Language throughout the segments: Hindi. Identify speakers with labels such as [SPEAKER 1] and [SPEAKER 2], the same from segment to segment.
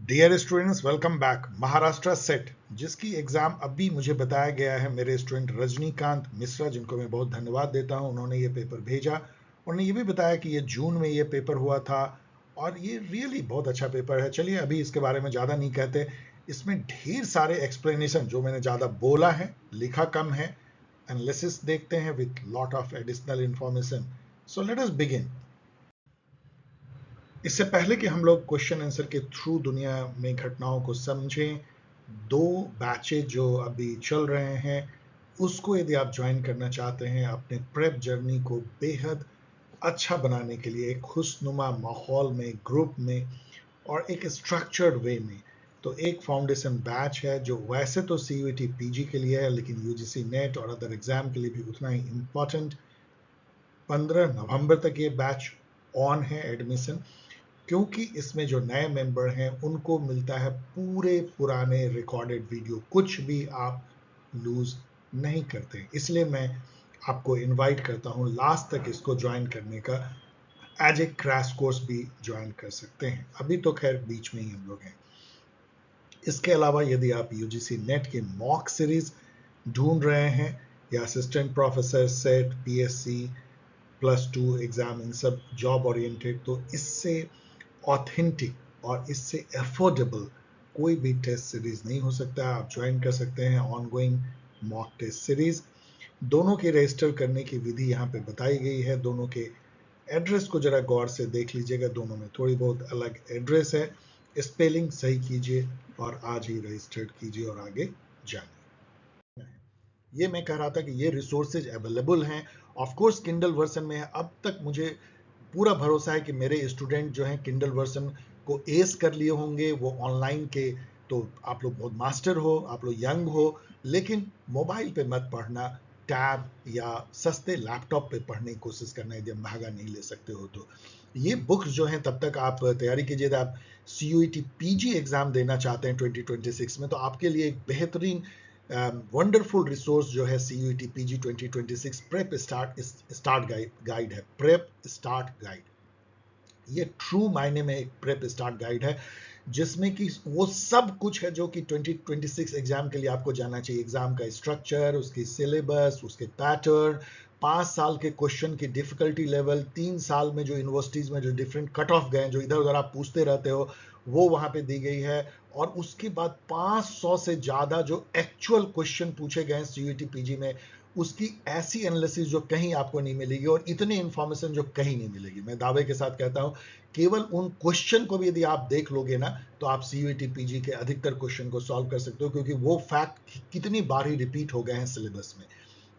[SPEAKER 1] Dear students, welcome back. Maharashtra SET जिसकी एग्जाम अभी मुझे बताया गया है मेरे स्टूडेंट रजनीकांत मिश्रा, जिनको मैं बहुत धन्यवाद देता हूं, उन्होंने ये पेपर भेजा। उन्होंने ये भी बताया कि ये जून में ये पेपर हुआ था और ये रियली बहुत अच्छा पेपर है। चलिए अभी इसके बारे में ज़्यादा नहीं कहते। इसमें ढेर सारे एक्सप्लेनेशन जो मैंने ज़्यादा बोला है, लिखा कम है, एनालिसिस देखते हैं with lot of additional information. So let us begin. इससे पहले कि हम लोग क्वेश्चन आंसर के थ्रू दुनिया में घटनाओं को समझें, दो बैचेज जो अभी चल रहे हैं उसको यदि आप ज्वाइन करना चाहते हैं अपने प्रेप जर्नी को बेहद अच्छा बनाने के लिए, एक खुशनुमा माहौल में, ग्रुप में और एक स्ट्रक्चर्ड वे में, तो एक फाउंडेशन बैच है जो वैसे तो CUET PG के लिए है, लेकिन UGC नेट और अदर एग्जाम के लिए भी उतना ही इम्पोर्टेंट। 15 नवंबर तक ये बैच ऑन है एडमिशन, क्योंकि इसमें जो नए मेंबर हैं उनको मिलता है पूरे पुराने रिकॉर्डेड वीडियो, कुछ भी आप लूज नहीं करते। इसलिए मैं आपको इनवाइट करता हूं लास्ट तक इसको ज्वाइन करने का। एज ए क्रैश कोर्स भी ज्वाइन कर सकते हैं, अभी तो खैर बीच में ही हम लोग हैं। इसके अलावा यदि आप UGC नेट के मॉक सीरीज ढूंढ रहे हैं या assistant professor set, PSC +2 exam, इन सब जॉब ओरिएंटेड, तो इससे ऑथेंटिक और इससे अफोर्डेबल कोई भी टेस्ट सीरीज नहीं हो सकता। आप ज्वाइन कर सकते हैं ऑनगोइंग मॉक टेस्ट सीरीज। दोनों के रजिस्टर करने की विधि यहाँ पे बताई गई है। दोनों के एड्रेस को जरा गौर से देख लीजिएगा, दोनों में थोड़ी बहुत अलग एड्रेस है। स्पेलिंग सही कीजिए और आज ही रजिस्टर्ड कीजिए और आगे जानिए। ये मैं कह रहा था कि ये रिसोर्सेज अवेलेबल हैं, ऑफ कोर्स किंडल वर्जन में है। अब तक मुझे पूरा भरोसा है कि मेरे स्टूडेंट जो हैं किंडल वर्जन को एस कर लिए होंगे, वो ऑनलाइन के, तो आप लोग बहुत मास्टर हो, आप लोग यंग हो, लेकिन मोबाइल पे मत पढ़ना, टैब या सस्ते लैपटॉप पे पढ़ने की कोशिश करना यदि महंगा नहीं ले सकते हो तो। ये बुक्स जो हैं तब तक आप तैयारी कीजिए। आप CUET PG एग्जाम देना चाहते हैं 2026 में, तो आपके लिए एक बेहतरीन वंडरफुल रिसोर्स जो है CUET PG 2026 prep start guide है। प्रेप स्टार्ट गाइड ये ट्रू मायने में एक प्रेप स्टार्ट गाइड है, जिसमें कि वो सब कुछ है जो कि 2026 एग्जाम के लिए आपको जानना चाहिए। एग्जाम का स्ट्रक्चर, उसकी सिलेबस, उसके पैटर्न, 5 साल के क्वेश्चन की डिफिकल्टी लेवल, 3 साल में जो यूनिवर्सिटीज में जो डिफरेंट कट ऑफ गए, जो इधर उधर आप पूछते रहते हो, वो वहां पे दी गई है। और उसके बाद 500 से ज्यादा जो एक्चुअल क्वेश्चन पूछे गए CUET PG में, उसकी ऐसी एनालिसिस जो कहीं आपको नहीं मिलेगी और इतनी इंफॉर्मेशन जो कहीं नहीं मिलेगी। मैं दावे के साथ कहता हूं, केवल उन क्वेश्चन को भी यदि आप देख लोगे ना, तो आप CUET PG के अधिकतर क्वेश्चन को सॉल्व कर सकते हो, क्योंकि वो फैक्ट कितनी बार ही रिपीट हो गए हैं सिलेबस में।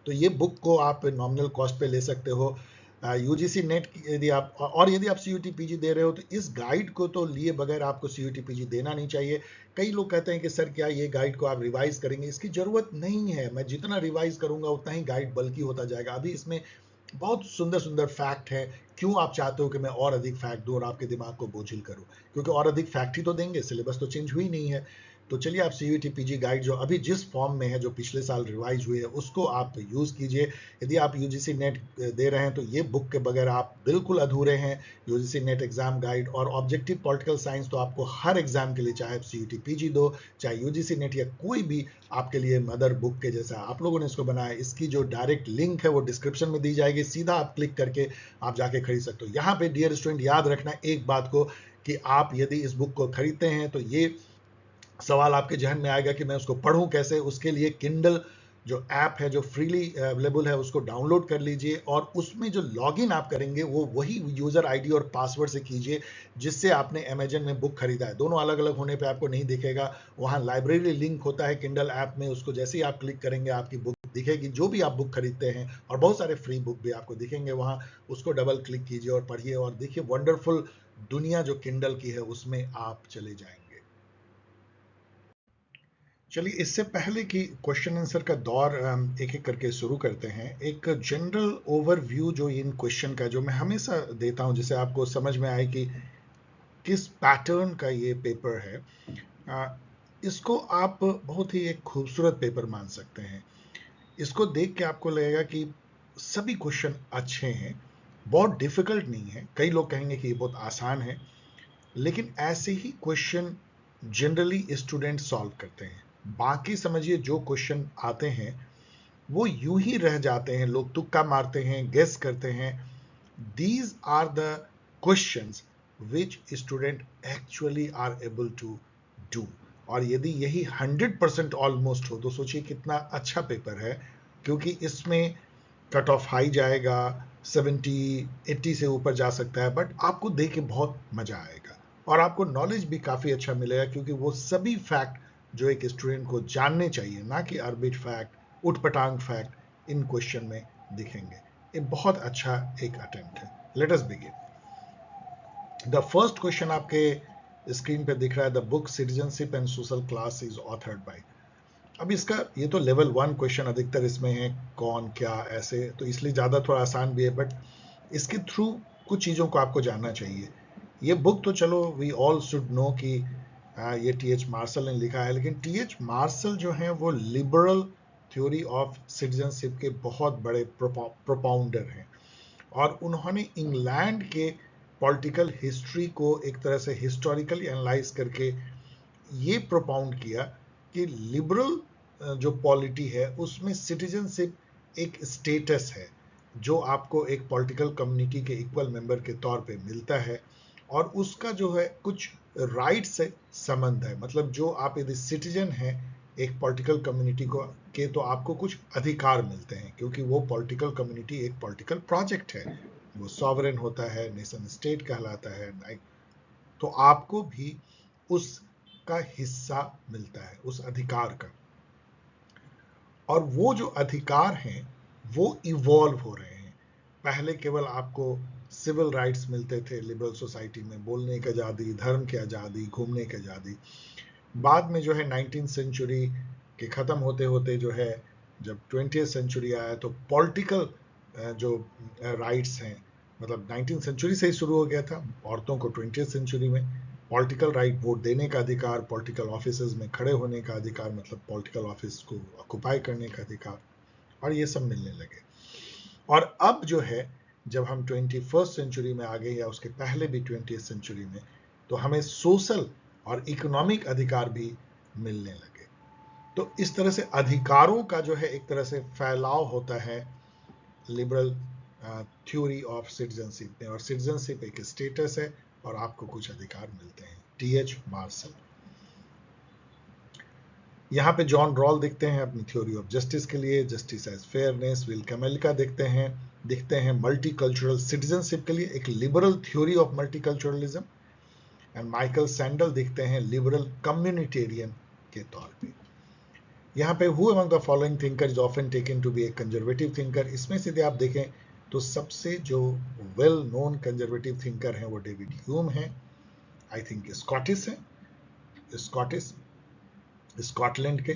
[SPEAKER 1] तो ये बुक को आप नॉमिनल कॉस्ट पे ले सकते हो। UGC नेट यदि आप, और यदि आप CUET PG दे रहे हो, तो इस गाइड को तो लिए बगैर आपको CUET PG देना नहीं चाहिए। कई लोग कहते हैं कि सर क्या ये गाइड को आप रिवाइज करेंगे? इसकी जरूरत नहीं है। मैं जितना रिवाइज करूंगा उतना ही गाइड बल्कि होता जाएगा। अभी इसमें बहुत सुंदर सुंदर फैक्ट है। क्यों आप चाहते हो कि मैं और अधिक फैक्ट दूं और आपके दिमाग को बोझिल करूं? क्योंकि और अधिक फैक्ट ही तो देंगे, सिलेबस तो चेंज हुई नहीं है। तो चलिए आप CUET PG गाइड जो अभी जिस फॉर्म में है, जो पिछले साल रिवाइज हुई है, उसको आप यूज कीजिए। यदि आप UGC नेट दे रहे हैं तो ये बुक के बगैर आप बिल्कुल अधूरे हैं। UGC नेट एग्जाम गाइड और ऑब्जेक्टिव पॉलिटिकल साइंस तो आपको हर एग्जाम के लिए, चाहे CUET PG दो, चाहे UGC नेट या कोई भी, आपके लिए मदर बुक के जैसा आप लोगों ने इसको बनाया। इसकी जो डायरेक्ट लिंक है वो डिस्क्रिप्शन में दी जाएगी, सीधा आप क्लिक करके आप जाके खरीद सकते हो। यहाँ पे डियर स्टूडेंट याद रखना एक बात को, कि आप यदि इस बुक को खरीदते हैं तो ये सवाल आपके जहन में आएगा कि मैं उसको पढूं कैसे। उसके लिए किंडल जो ऐप है, जो फ्रीली अवेलेबल है, उसको डाउनलोड कर लीजिए और उसमें जो लॉगिन आप करेंगे वो वही यूजर आईडी और पासवर्ड से कीजिए जिससे आपने अमेजन में बुक खरीदा है। दोनों अलग अलग होने पे आपको नहीं दिखेगा। वहाँ लाइब्रेरी लिंक होता है किंडल ऐप में, उसको जैसे ही आप क्लिक करेंगे आपकी बुक दिखेगी, जो भी आप बुक खरीदते हैं, और बहुत सारे फ्री बुक भी आपको दिखेंगे वहाँ। उसको डबल क्लिक कीजिए और पढ़िए और देखिए वंडरफुल दुनिया जो किंडल की है उसमें आप चले जाएंगे। चलिए इससे पहले कि क्वेश्चन आंसर का दौर एक एक करके शुरू करते हैं, एक जनरल ओवरव्यू जो इन क्वेश्चन का, जो मैं हमेशा देता हूं, जिससे आपको समझ में आए कि किस पैटर्न का ये पेपर है। इसको आप बहुत ही एक खूबसूरत पेपर मान सकते हैं। इसको देख के आपको लगेगा कि सभी क्वेश्चन अच्छे हैं, बहुत डिफिकल्ट नहीं है। कई लोग कहेंगे कि ये बहुत आसान है, लेकिन ऐसे ही क्वेश्चन जनरली स्टूडेंट सॉल्व करते हैं। बाकी समझिए जो क्वेश्चन आते हैं वो यूं ही रह जाते हैं, लोग तुक्का मारते हैं, गेस करते हैं। These are the questions which student actually are able to do। और यदि यही 100% ऑलमोस्ट हो तो सोचिए कितना अच्छा पेपर है, क्योंकि इसमें कट ऑफ हाई जाएगा, 70-80 से ऊपर जा सकता है, बट आपको देख के बहुत मजा आएगा और आपको नॉलेज भी काफी अच्छा मिलेगा, क्योंकि वो सभी फैक्ट जो एक स्टूडेंट को जानने चाहिए, ना कि आर्बिट फैक्ट, उठपटांग फैक्ट, इन क्वेश्चन में दिखेंगे। ये बहुत अच्छा एक अटेम्प्ट है। Let us begin. The first question आपके स्क्रीन पे दिख रहा है, the book citizenship and social class is authored bye. अब इसका ये तो लेवल 1 क्वेश्चन अधिकतर इसमें है, कौन क्या ऐसे, तो इसलिए ज़्यादा थोड़ा आसान भी है, बट इसके थ्रू कुछ चीज़ों को आपको जानना चाहिए। ये बुक तो चलो वी ऑल शुड नो कि ये टी.एच. मार्शल ने लिखा है, लेकिन टी.एच. मार्शल जो हैं वो लिबरल थ्योरी ऑफ सिटीजनशिप के बहुत बड़े प्रोपाउंडर हैं, और उन्होंने इंग्लैंड के पॉलिटिकल हिस्ट्री को एक तरह से हिस्टोरिकली एनालाइज करके ये प्रोपाउंड किया कि लिबरल जो पॉलिटी है उसमें सिटीजनशिप एक स्टेटस है जो आपको एक पॉलिटिकल कम्युनिटी के इक्वल मेंबर के तौर पे मिलता है, और उसका जो है कुछ राइट से संबंध है। मतलब जो आप यदि सिटीजन हैं एक पॉलिटिकल कम्युनिटी को के, तो आपको कुछ अधिकार मिलते हैं, क्योंकि वो पॉलिटिकल कम्युनिटी एक पॉलिटिकल प्रोजेक्ट है, वो सॉवरेन होता है, नेशन स्टेट कहलाता है, तो आपको भी उसका हिस्सा मिलता है, उस अधिकार का। और वो जो अधिकार हैं वो इवॉल्व हो रहे हैं। पहले केवल आपको सिविल राइट्स मिलते थे लिबरल सोसाइटी में, बोलने की आज़ादी, धर्म की आज़ादी, घूमने की आज़ादी। बाद में जो है 19th सेंचुरी के ख़त्म होते होते जो है, जब 20th सेंचुरी आया, तो पॉलिटिकल जो राइट्स हैं, मतलब 19th सेंचुरी से ही शुरू हो गया था, औरतों को 20th सेंचुरी में पॉलिटिकल राइट, वोट देने का अधिकार, पॉलिटिकल ऑफिसेज में खड़े होने का अधिकार, मतलब पॉलिटिकल ऑफिस को ऑक्युपाई करने का अधिकार, और ये सब मिलने लगे। और अब जो है जब हम 21st सेंचुरी में आ गए, या उसके पहले भी 20th सेंचुरी में, तो हमें सोशल और इकोनॉमिक अधिकार भी मिलने लगे। तो इस तरह से अधिकारों का जो है एक तरह से फैलाव होता है लिबरल थ्योरी ऑफ सिटीजनशिप में, और सिटीजनशिप एक स्टेटस है और आपको कुछ अधिकार मिलते हैं। टी.एच. मार्शल। यहाँ पे जॉन रॉल दिखते हैं अपनी थ्योरी ऑफ जस्टिस के लिए, justice as fairness. Will Kymlicka दिखते हैं मल्टीकल्चरल सिटीजनशिप के लिए, एक liberal theory of multiculturalism. And Michael Sandel दिखते हैं लिबरल कम्युनिटेरियन के तौर पे। यहाँ पे who among the following thinker is often taken to be a conservative thinker, इसमें से यदि आप देखें तो सबसे जो वेल नोन कंजर्वेटिव थिंकर हैं वो डेविड ह्यूम हैं। आई थिंक स्कॉटिश है, स्कॉटलैंड के,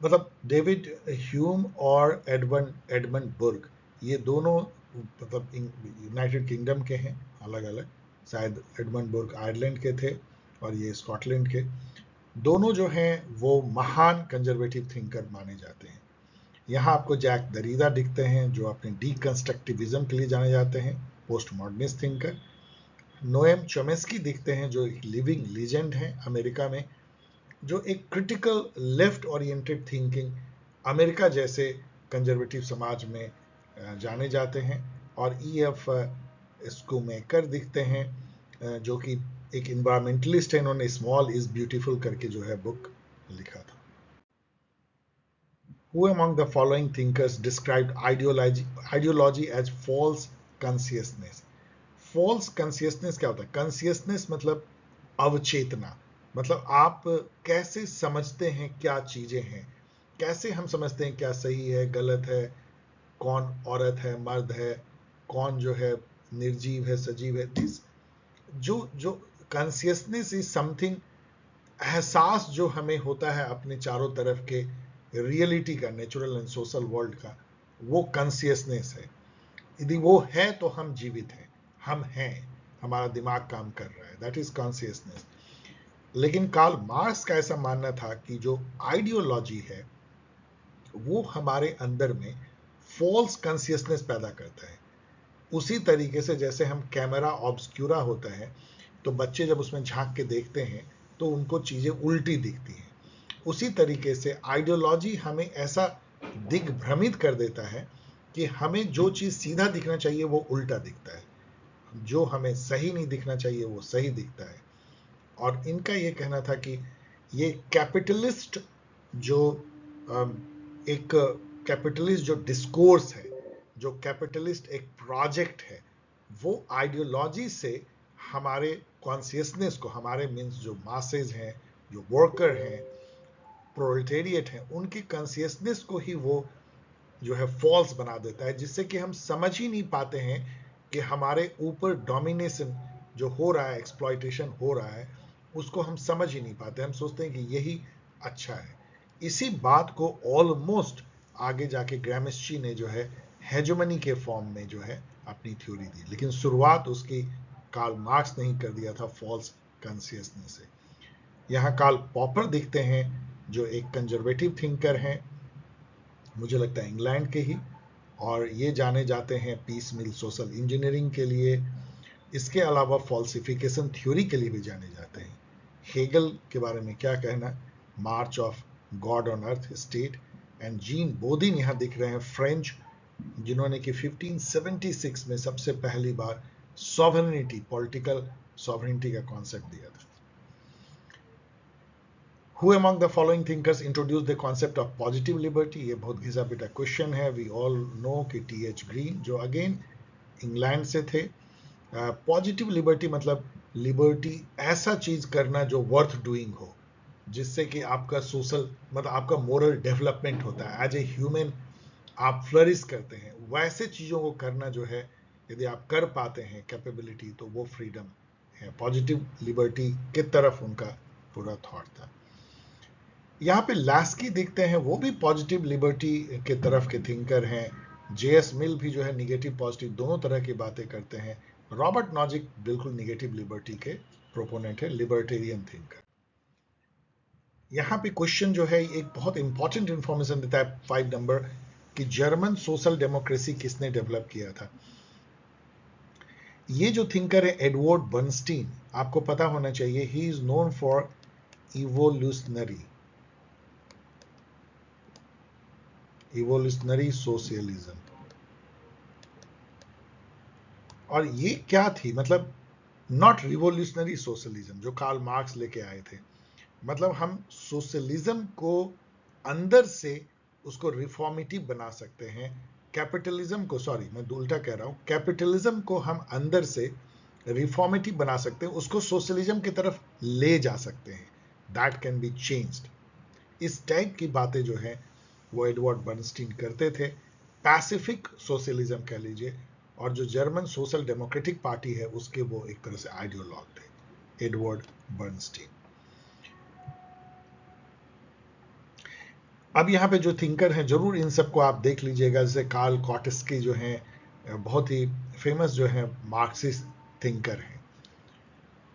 [SPEAKER 1] मतलब डेविड ह्यूम और एडमंड बुर्ग, ये दोनों मतलब यूनाइटेड किंगडम के हैं अलग अलग। शायद एडमंड बुर्ग आयरलैंड के थे और ये स्कॉटलैंड के। दोनों जो हैं वो महान कंजर्वेटिव थिंकर माने जाते हैं। यहाँ आपको जैक दरीदा दिखते हैं जो अपने डीकंस्ट्रक्टिविज्म के लिए जाने जाते हैं, पोस्ट मॉडर्निस्ट थिंकर। नोएम चोमेस्की दिखते हैं जो एक लिविंग लीजेंड हैं अमेरिका में, जो एक critical left oriented thinking America जैसे कंजर्वेटिव समाज में जाने जाते हैं। और E.F. स्कूमेकर दिखते हैं जो कि एक इन्वायरमेंटलिस्ट है, इन्होंने स्मॉल इज ब्यूटीफुल करके जो है बुक लिखा था। Who among the following thinkers described ideology as false consciousness? False consciousness क्या होता है? Consciousness मतलब अवचेतना, मतलब आप कैसे समझते हैं क्या चीजें हैं, कैसे हम समझते हैं क्या सही है, गलत है, कौन औरत है, मर्द है, कौन जो है निर्जीव है, सजीव है। दिस जो कॉन्शियसनेस इज समथिंग, एहसास जो हमें होता है अपने चारों तरफ के रियलिटी का, नेचुरल एंड सोशल वर्ल्ड का, वो कॉन्शियसनेस है। यदि वो है तो हम जीवित हैं, हम हैं, हमारा दिमाग काम कर रहा है, दैट इज कॉन्शियसनेस। लेकिन कार्ल मार्क्स का ऐसा मानना था कि जो आइडियोलॉजी है वो हमारे अंदर में फॉल्स कॉन्शियसनेस पैदा करता है। उसी तरीके से जैसे हम कैमरा ऑब्सक्यूरा होता है तो बच्चे जब उसमें झांक के देखते हैं तो उनको चीज़ें उल्टी दिखती हैं। उसी तरीके से आइडियोलॉजी हमें ऐसा दिग्भ्रमित कर देता है कि हमें जो चीज़ सीधा दिखना चाहिए वो उल्टा दिखता है, जो हमें सही नहीं दिखना चाहिए वो सही दिखता है। और इनका ये कहना था कि ये कैपिटलिस्ट जो एक कैपिटलिस्ट जो डिस्कोर्स है, जो कैपिटलिस्ट एक प्रोजेक्ट है, वो आइडियोलॉजी से हमारे कॉन्शियसनेस को, हमारे मीन्स जो मासेज हैं, जो वर्कर हैं, प्रोलेटेरिएट हैं, उनकी कॉन्शियसनेस को ही वो जो है फॉल्स बना देता है, जिससे कि हम समझ ही नहीं पाते हैं कि हमारे ऊपर डोमिनेशन जो हो रहा है, एक्सप्लॉयटेशन हो रहा है, उसको हम समझ ही नहीं पाते। हम सोचते हैं कि यही अच्छा है। इसी बात को ऑलमोस्ट आगे जाके ग्रामस्ची ने जो है हेजोमनी के फॉर्म में जो है अपनी थ्योरी दी, लेकिन शुरुआत उसकी कार्ल मार्क्स ने ही कर दिया था फॉल्स कॉन्शियसनेस से। यहाँ कार्ल पॉपर दिखते हैं जो एक कंजर्वेटिव थिंकर हैं, मुझे लगता है इंग्लैंड के ही, और ये जाने जाते हैं पीस मिल सोशल इंजीनियरिंग के लिए। इसके अलावा फॉल्सिफिकेशन थ्योरी के लिए भी जाने जाते हैं। हेगल के बारे में क्या कहना, march of God on earth state. And Jean Bodin यहाँ दिख रहे हैं, फ्रेंच, जिन्होंने कि 1576 में सबसे पहली बार सॉवरेनिटी, पॉलिटिकल सॉवरेनिटी का कॉन्सेप्ट दिया था। Who among the following thinkers introduced the concept of positive liberty? ये बहुत घिसा पिटा क्वेश्चन है। We all know कि T.H. ग्रीन, जो अगेन इंग्लैंड से थे। पॉजिटिव लिबर्टी मतलब लिबर्टी ऐसा चीज करना जो वर्थ डूइंग हो, जिससे कि आपका सोशल मतलब आपका मोरल डेवलपमेंट होता है, एज ए ह्यूमन आप फ्लरिश करते हैं, वैसे चीजों को करना जो है, यदि आप कर पाते हैं कैपेबिलिटी, तो वो फ्रीडम है। पॉजिटिव लिबर्टी की तरफ उनका पूरा थॉट था। यहाँ पे लास्की देखते हैं, वो भी पॉजिटिव लिबर्टी के तरफ के थिंकर हैं। जेएस मिल भी जो है निगेटिव पॉजिटिव दोनों तरह की बातें करते हैं। रॉबर्ट नॉजिक बिल्कुल निगेटिव लिबर्टी के प्रोपोनेंट है, लिबर्टेरियन थिंकर। यहाँ पे क्वेश्चन जो है एक बहुत इंपॉर्टेंट इंफॉर्मेशन देता है 5 नंबर, कि जर्मन सोशल डेमोक्रेसी किसने डेवलप किया था। ये जो थिंकर है एडवर्ड बर्नस्टीन, आपको पता होना चाहिए, he is known for evolutionary socialism. और ये क्या थी, मतलब नॉट रिवोल्यूशनरी सोशलिज्म जो कार्ल मार्क्स लेके आए थे, मतलब हम सोशलिज्म को अंदर से उसको रिफॉर्मेटिव बना सकते हैं। कैपिटलिज्म को, सॉरी मैं उल्टा कह रहा हूं, कैपिटलिज्म को हम अंदर से रिफॉर्मेटिव बना सकते हैं, उसको सोशलिज्म की तरफ ले जा सकते हैं, दैट कैन बी चेंज्ड। इस टाइप की बातें जो है वो एडवर्ड बर्नस्टीन करते थे। पैसिफिक सोशलिज्म कह लीजिए, और जो जर्मन सोशल डेमोक्रेटिक पार्टी है उसके वो एक तरह से आइडियोलॉग थे, एडवर्ड बर्नस्टीन। अब यहाँ पे जो थिंकर हैं जरूर इन सबको आप देख लीजिएगा, जैसे कार्ल कॉटस्की जो हैं बहुत ही फेमस जो है मार्क्सिस्ट थिंकर हैं।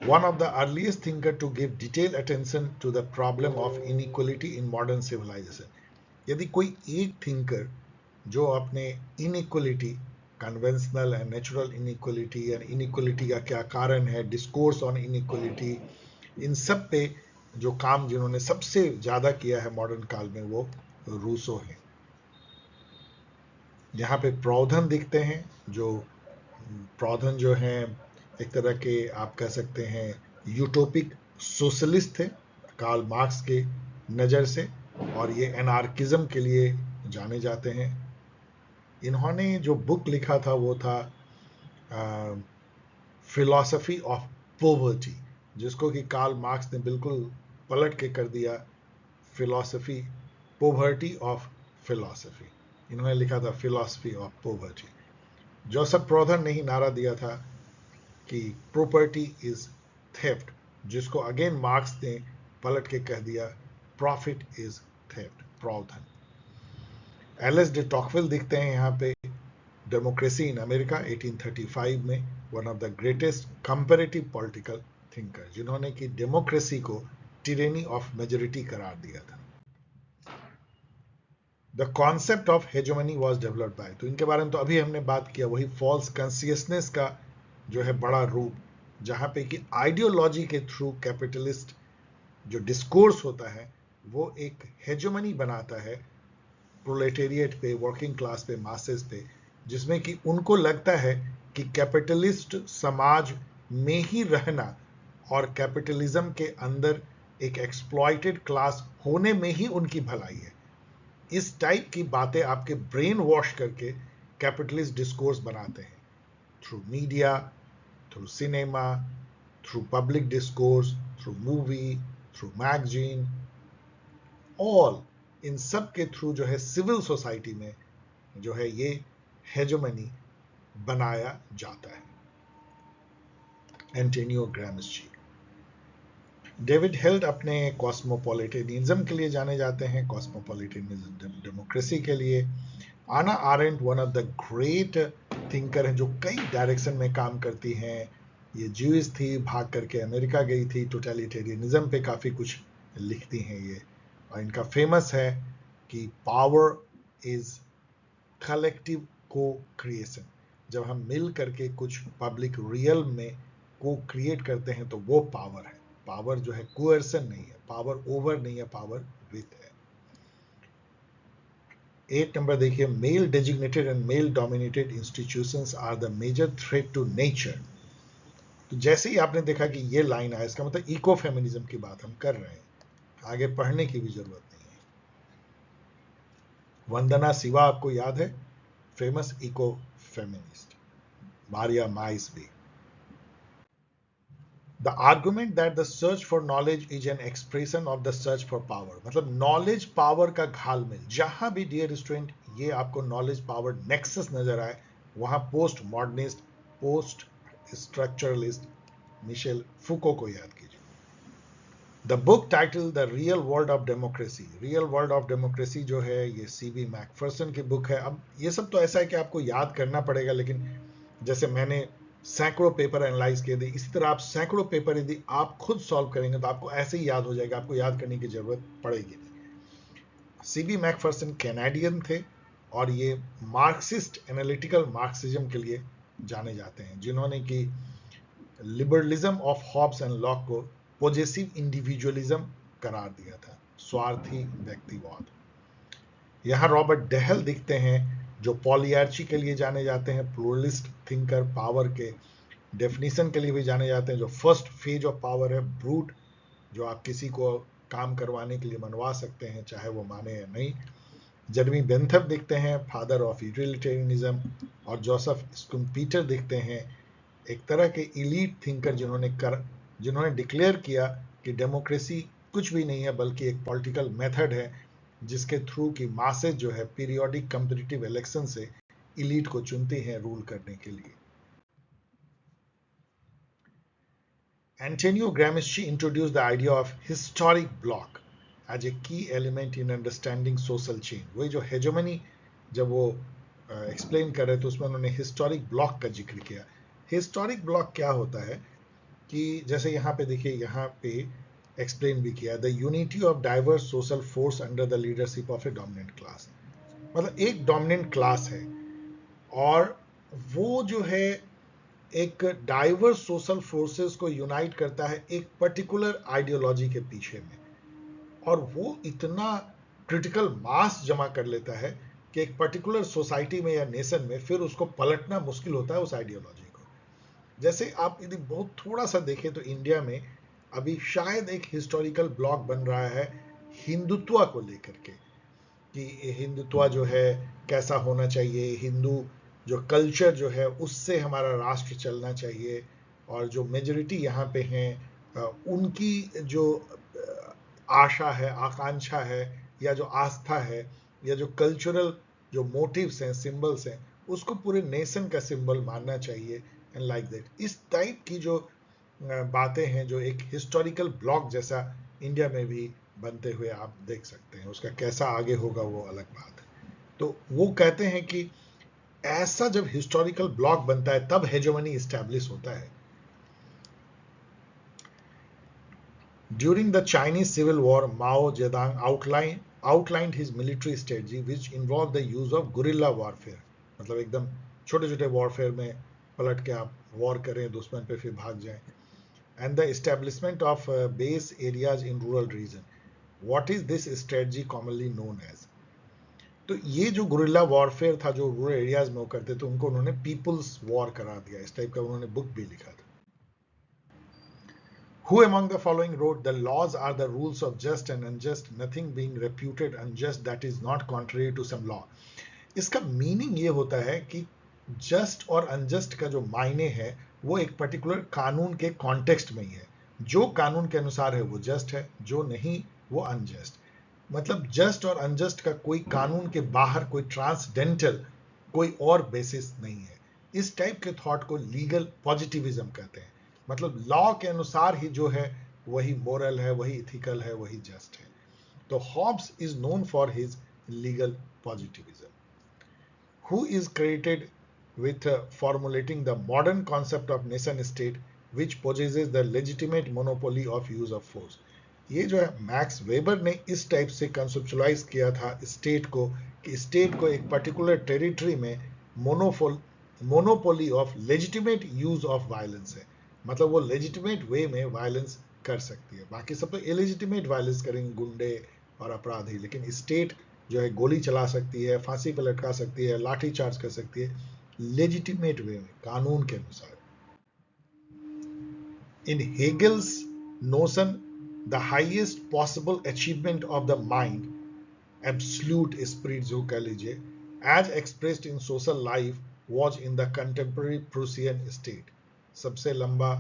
[SPEAKER 1] One of the earliest thinker to give detailed attention to the problem of inequality in modern civilization. यदि कोई एक थिंकर जो अपने inequality, conventional and natural inequality या इनइक्वलिटी का क्या कारण है, डिस्कोर्स ऑन इनइक्वलिटी, इन सब पे जो काम जिन्होंने सबसे ज्यादा किया है मॉडर्न काल में, वो रूसो है। यहाँ पे प्रौधन दिखते हैं, जो प्रौधन जो हैं एक तरह के आप कह सकते हैं यूटोपिक सोशलिस्ट थे कार्ल मार्क्स के नज़र से, और ये एनार्किज्म के लिए जाने जाते हैं। इन्होंने जो बुक लिखा था वो था फिलॉसफी ऑफ पॉवर्टी, जिसको कि कार्ल मार्क्स ने बिल्कुल पलट के कर दिया, फिलॉसफी पॉवर्टी ऑफ फिलॉसफी। इन्होंने लिखा था philosophy of poverty. Joseph Proudhon ने ही नारा दिया था कि प्रॉपर्टी इज थेफ्ट, जिसको अगेन मार्क्स ने पलट के कह दिया profit is theft, Proudhon. Alexis de Tocqueville दिखते हैं यहाँ पे, डेमोक्रेसी इन अमेरिका 1835 में, one of the greatest comparative political thinker, जिन्होंने कि डेमोक्रेसी को टिरेनी ऑफ मेजोरिटी करार दिया था। The concept of hegemony was developed by, तो इनके बारे में तो अभी हमने बात किया, वही फॉल्स कॉन्शियसनेस का जो है बड़ा रूप, जहां पे कि आइडियोलॉजी के थ्रू कैपिटलिस्ट जो डिस्कोर्स होता है वो एक हेजोमनी बनाता है प्रोलेटेरिएट पे, वर्किंग क्लास पे, मासेस पे, जिसमें कि उनको लगता है कि कैपिटलिस्ट समाज में ही रहना और कैपिटलिज्म के अंदर एक एक्सप्लॉइटेड क्लास होने में ही उनकी भलाई है। इस टाइप की बातें आपके ब्रेन वॉश करके कैपिटलिस्ट डिस्कोर्स बनाते हैं through media, through cinema, through public discourse, through movie, through magazine, all in सब के थ्रू जो है सिविल सोसाइटी में जो है ये हेजोमनी बनाया जाता है। Antonio Gramsci. डेविड हिल्ड अपने कॉस्मोपॉलिटनिज्म के लिए जाने जाते हैं, कॉस्मोपॉलिटनिज्म डेमोक्रेसी के लिए। आना aren't one of the great thinker हैं जो कई डायरेक्शन में काम करती हैं। ये ज्यूइश थी, भाग करके अमेरिका गई थी, टोटलिटेरियनिज्म पे काफ़ी कुछ लिखती हैं ये, और इनका फेमस है कि पावर इज कलेक्टिव को क्रिएशन। जब हम मिल करके कुछ पब्लिक रियल में को क्रिएट करते हैं तो वो पावर है। पावर जो है कोएर्सन नहीं है, पावर ओवर नहीं है, पावर विथ है। 8 नंबर देखिए, male designated and male dominated institutions are the major threat to nature. तो जैसे ही आपने देखा कि ये लाइन आया, इसका मतलब इको फेमिनिज्म की बात हम कर रहे हैं, आगे पढ़ने की भी जरूरत नहीं है। वंदना शिवा आपको याद है, famous ecofeminist, Maria Mies. The argument that the search for knowledge is an expression of the search for power, मतलब knowledge power का घालमेल। जहां भी डियर स्टूडेंट ये आपको knowledge power nexus नजर आए, वहां postmodernist, poststructuralist Michel Foucault को याद कीजिए। The book title the real world of democracy. Real world of democracy जो है ये सीबी मैकफर्सन की बुक है। अब ये सब तो ऐसा है कि आपको याद करना पड़ेगा, लेकिन जैसे मैंने सैकड़ों पेपर एनालाइज किए थे, इसी तरह आप सैकड़ों पेपर यदि आप खुद सॉल्व करेंगे तो आपको ऐसे ही याद हो जाएगा, आपको याद करने की जरूरत पड़ेगी नहीं। सीबी मैकफर्सन कैनेडियन थे और ये मार्क्सिस्ट एनालिटिकल मार्क्सिज्म के लिए जाने जाते हैं, जिन्होंने कि liberalism of Hobbes and Locke को पॉजिटिव इंडिविजुअलिज्म करार दिया था, स्वार्थी व्यक्तिवाद। यहां रॉबर्ट डेहल दिखते हैं जो पॉलियार्ची के लिए जाने जाते हैं, प्लूरलिस्ट थिंकर, पावर के डेफिनेशन के लिए भी जाने जाते हैं। जो फर्स्ट फेज ऑफ पावर है ब्रूट, जो आप किसी को काम करवाने के लिए मनवा सकते हैं चाहे वो माने या नहीं। जर्मी बेंथम दिखते हैं, फादर ऑफ यूटिलिटेरियनिज्म, और जोसेफ स्कुम्पीटर दिखते हैं, एक तरह के इलीट थिंकर जिन्होंने डिक्लेयर किया कि डेमोक्रेसी कुछ भी नहीं है बल्कि एक पॉलिटिकल मेथड है जिसके थ्रू की मासेज जो है पीरियोडिक कंपीटिटिव इलेक्शन से इलीट को चुनती हैं रूल करने के लिए। Antonio Gramsci introduced the idea of historic block as a key element in understanding social change. वही जो हेजोमनी जब वो एक्सप्लेन कर रहे थे उसमें उन्होंने हिस्टोरिक ब्लॉक का जिक्र किया। हिस्टोरिक ब्लॉक क्या होता है कि जैसे यहाँ पे देखिए, यहाँ पे एक्सप्लेन भी किया, the unity of diverse social force under the leadership of A dominant class. मतलब एक डोमिनेंट क्लास है और वो जो है एक डाइवर्स सोशल फोर्सेस को यूनाइट करता है एक पर्टिकुलर आइडियोलॉजी के पीछे में, और वो इतना क्रिटिकल मास जमा कर लेता है कि एक पर्टिकुलर सोसाइटी में या नेशन में फिर उसको पलटना मुश्किल होता है उस आइडियोलॉजी को। जैसे आप यदि बहुत थोड़ा सा देखें तो इंडिया में अभी शायद एक हिस्टोरिकल ब्लॉक बन रहा है हिंदुत्व को लेकर के, कि हिंदुत्व जो है कैसा होना चाहिए, हिंदू जो कल्चर जो है उससे हमारा राष्ट्र चलना चाहिए, और जो मेजॉरिटी यहाँ पे हैं उनकी जो आशा है, आकांक्षा है, या जो आस्था है, या जो कल्चरल जो मोटिव्स हैं, सिंबल्स हैं, उसको पूरे नेशन का सिंबल मानना चाहिए एंड लाइक दैट। इस टाइप की जो बातें हैं जो एक हिस्टोरिकल ब्लॉक जैसा इंडिया में भी बनते हुए आप देख सकते हैं। उसका कैसा आगे होगा वो अलग बात है। तो वो कहते हैं कि ऐसा जब हिस्टोरिकल ब्लॉक बनता है तब हेजेमनी एस्टैब्लिश होता है। During the Chinese civil war, Mao Zedong outlined his military strategy which involved the use of guerrilla warfare, मतलब एकदम छोटे छोटे वॉरफेयर में पलट के आप वॉर करें, दुश्मन पे फिर भाग जाएं। and the establishment of base areas in rural region. What is this strategy commonly known as? तो ये जो गुरिल्ला वॉरफेयर था जो रूरल एरियाज में वो करते थे उनको उन्होंने पीपल्स वॉर करा दिया, इस टाइप का उन्होंने बुक भी लिखा था. Who among the following wrote, the laws are the rules of just and unjust, nothing being reputed unjust that is not contrary to some law. इसका मीनिंग ये होता है कि जस्ट और अनजस्ट का जो मायने है वो एक पर्टिकुलर कानून के कॉन्टेक्स्ट में ही है. जो कानून के अनुसार है वो जस्ट है, जो नहीं वो अनजस्ट. मतलब जस्ट और अनजस्ट का कोई कानून के बाहर कोई ट्रांसडेंटल कोई और बेसिस नहीं है. इस टाइप के थॉट को लीगल पॉजिटिविज्म कहते हैं. मतलब लॉ के अनुसार ही जो है वही मोरल है, वही इथिकल है, वही जस्ट है. तो Hobbes is known for his legal positivism. Who is credited with formulating the modern concept of nation state which possesses the legitimate monopoly of use of force? ये जो है मैक्स वेबर ने इस टाइप से कंसेप्चुलाइज किया था स्टेट को कि स्टेट को एक पर्टिकुलर टेरिटरी में monopoly of legitimate use of violence है. मतलब वो लेजिटिमेट वे में वायलेंस कर सकती है. बाकी सब तो इलेजिटिमेट वायलेंस करेंगे गुंडे और अपराधी, लेकिन स्टेट जो है गोली चला सकती है, फांसी पर लटका सकती है, लाठी चार्ज कर सकती है लेजिटिमेट वे में, कानून के अनुसार. In Hegel's notion the highest possible achievement of the mind, absolute spirit जो कह लीजिए, as expressed in social life was in the contemporary Prussian state. सबसे लंबा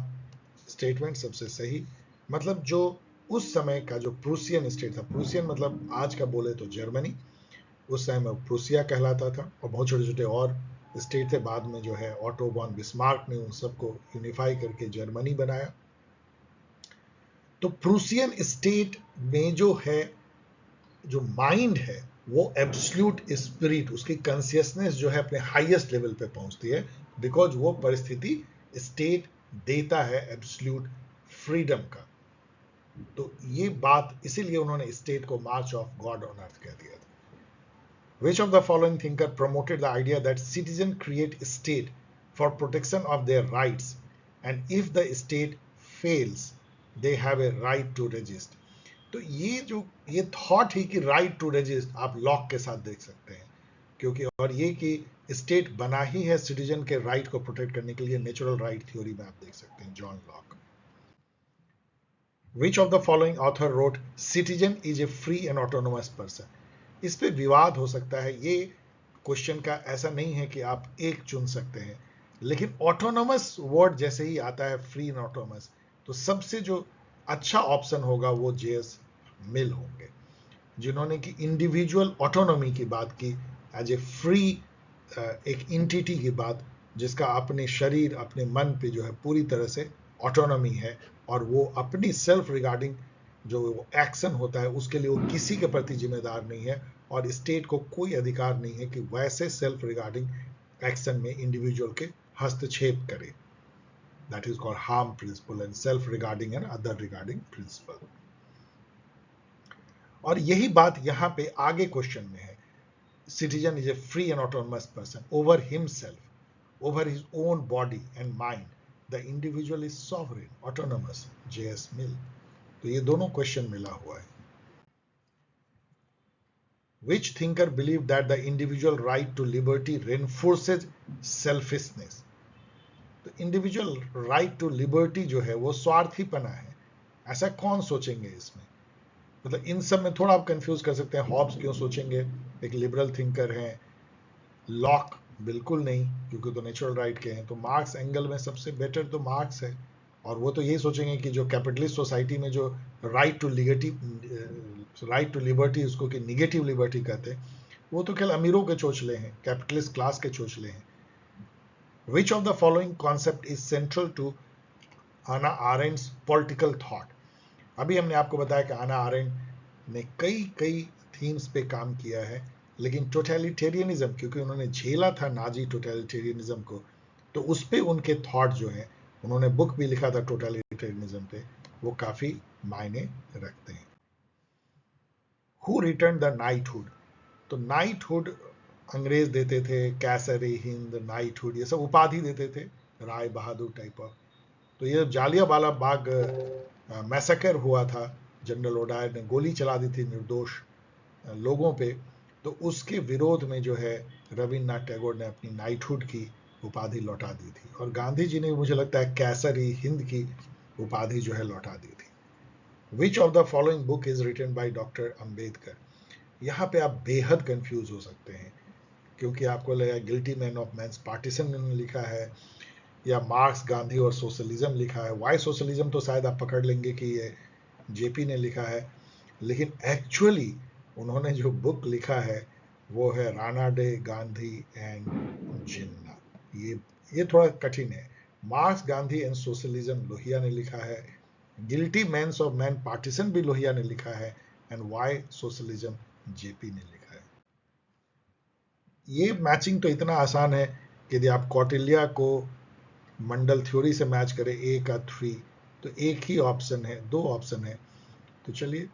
[SPEAKER 1] स्टेटमेंट, सबसे सही. मतलब जो उस समय का जो प्रूसियन स्टेट था, प्रूसियन मतलब आज का बोले तो जर्मनी, उस समय में प्रूसिया कहलाता था, और बहुत छोटे छोटे और स्टेट थे. बाद में जो है ऑटो वॉन बिस्मार्क ने उन सबको यूनिफाई करके जर्मनी बनाया. तो प्रूसियन स्टेट में जो है जो माइंड है वो एब्सोल्यूट स्पिरिट, उसकी कॉन्शियसनेस जो है अपने हाईएस्ट लेवल पे पहुंचती है, बिकॉज वो परिस्थिति स्टेट देता है एब्सोल्यूट फ्रीडम का. तो ये बात इसीलिए उन्होंने स्टेट को मार्च ऑफ गॉड ऑन अर्थ कह दिया था. Which of the following thinker promoted the idea that citizens create state for protection of their rights, and if the state fails, they have a right to resist? तो ये थॉट ही कि राइट टू रेजिस्ट आप लॉक के साथ देख सकते हैं, क्योंकि और ये कि स्टेट बना ही है सिटीजन के राइट को प्रोटेक्ट करने के लिए, नेचुरल राइट थ्योरी में आप देख सकते हैं John Locke. Which of the following author wrote, citizen is a free and autonomous person? इस पे विवाद हो सकता है. ये क्वेश्चन का ऐसा नहीं है कि आप एक चुन सकते हैं, लेकिन ऑटोनोमस वर्ड जैसे ही आता है, फ्री एंड ऑटोनोमस, तो सबसे जो अच्छा ऑप्शन होगा वो जेएस मिल होंगे, जिन्होंने कि इंडिविजुअल ऑटोनॉमी की बात की, एज ए फ्री एक इंटिटी की बात, जिसका अपने शरीर अपने मन पे जो है पूरी तरह से ऑटोनॉमी है, और वो अपनी सेल्फ रिगार्डिंग जो एक्शन होता है उसके लिए वो किसी के प्रति जिम्मेदार नहीं है, और स्टेट को कोई अधिकार नहीं है कि वैसे सेल्फ रिगार्डिंग एक्शन में इंडिविजुअल के हस्तक्षेप करे. That is called harm principle and self regarding and other regarding principle. और यही बात यहां पे आगे क्वेश्चन में है. Citizen is a free and autonomous person over himself, over his own body and mind. The individual is sovereign, autonomous, J S Mill. तो ये दोनों क्वेश्चन मिला हुआ है. Which thinker believed that the individual right to liberty reinforces selfishness? तो इंडिविजुअल राइट टू लिबर्टी जो है वो स्वार्थीपना है, ऐसा कौन सोचेंगे इसमें? मतलब इन सब में थोड़ा आप कंफ्यूज कर सकते हैं. हॉब्स क्यों सोचेंगे, एक लिबरल थिंकर है. लॉक बिल्कुल नहीं, क्योंकि तो नेचुरल राइट के हैं. तो मार्क्स एंगल में सबसे बेटर तो मार्क्स है, और वो तो यही सोचेंगे कि जो कैपिटलिस्ट सोसाइटी में जो राइट टू लिबर्टी उसको कि निगेटिव लिबर्टी कहते हैं, वो तो केवल अमीरों के चोचले हैं, कैपिटलिस्ट क्लास के चोचले हैं. Which of the following concept is central to Hannah Arendt's political thought? अभी हमने आपको बताया कि आना आरेंड ने कई थीम्स पे काम किया है, लेकिन टोटलिटेरियनिज्म, क्योंकि उन्होंने झेला था नाजी टोटलिटेरियनिज्म को, तो उस पे उनके थॉट जो है, उन्होंने बुक भी लिखा था टोटलिटेरियनिज्म पे, वो काफी मायने रखते हैं. Who return the knighthood? तो नाइटहुड अंग्रेज देते थे, कैसर हिंद, नाइटहुड, ये सब उपाधि देते थे, राय बहादुर टाइप ऑफ. तो ये जालियांवाला बाग मैसेकर हुआ था, जनरल ओडायर ने गोली चला दी थी निर्दोष लोगों पे, तो उसके विरोध में जो है रविन्द्रनाथ टैगोर ने अपनी नाइटहुड की उपाधि लौटा दी थी, और गांधी जी ने मुझे लगता है कैसरी हिंद की उपाधि जो है लौटा दी थी। Which of the following book is written by doctor Ambedkar? यहाँ पे आप बेहद कंफ्यूज हो सकते हैं, क्योंकि आपको लगेगा guilty man of man's partition ने लिखा है, या मार्क्स, गांधी और सोशलिज्म लिखा है। वाई सोशलिज्म तो शायद आप पकड़ लेंगे कि ये जेपी ने लिखा है, लेकिन एक्चुअली उन्होंने जो बुक लिखा है वो है रानाडे, गांधी एंड जिन्ना। ये थोड़ा कठिन है। Marx, Gandhi and socialism Lohia ने लिखा है, guilty man's of man partition भी लोहिया ने लिखा है, एंड वाई सोशलिज्म जेपी ने लिखा है। ये मैचिंग तो इतना आसान है कि यदि आप कौटिल्य को मंडल थ्योरी से मैच करें ए का 3, तो एक ही ऑप्शन है, 2 ऑप्शन है। तो चलिए,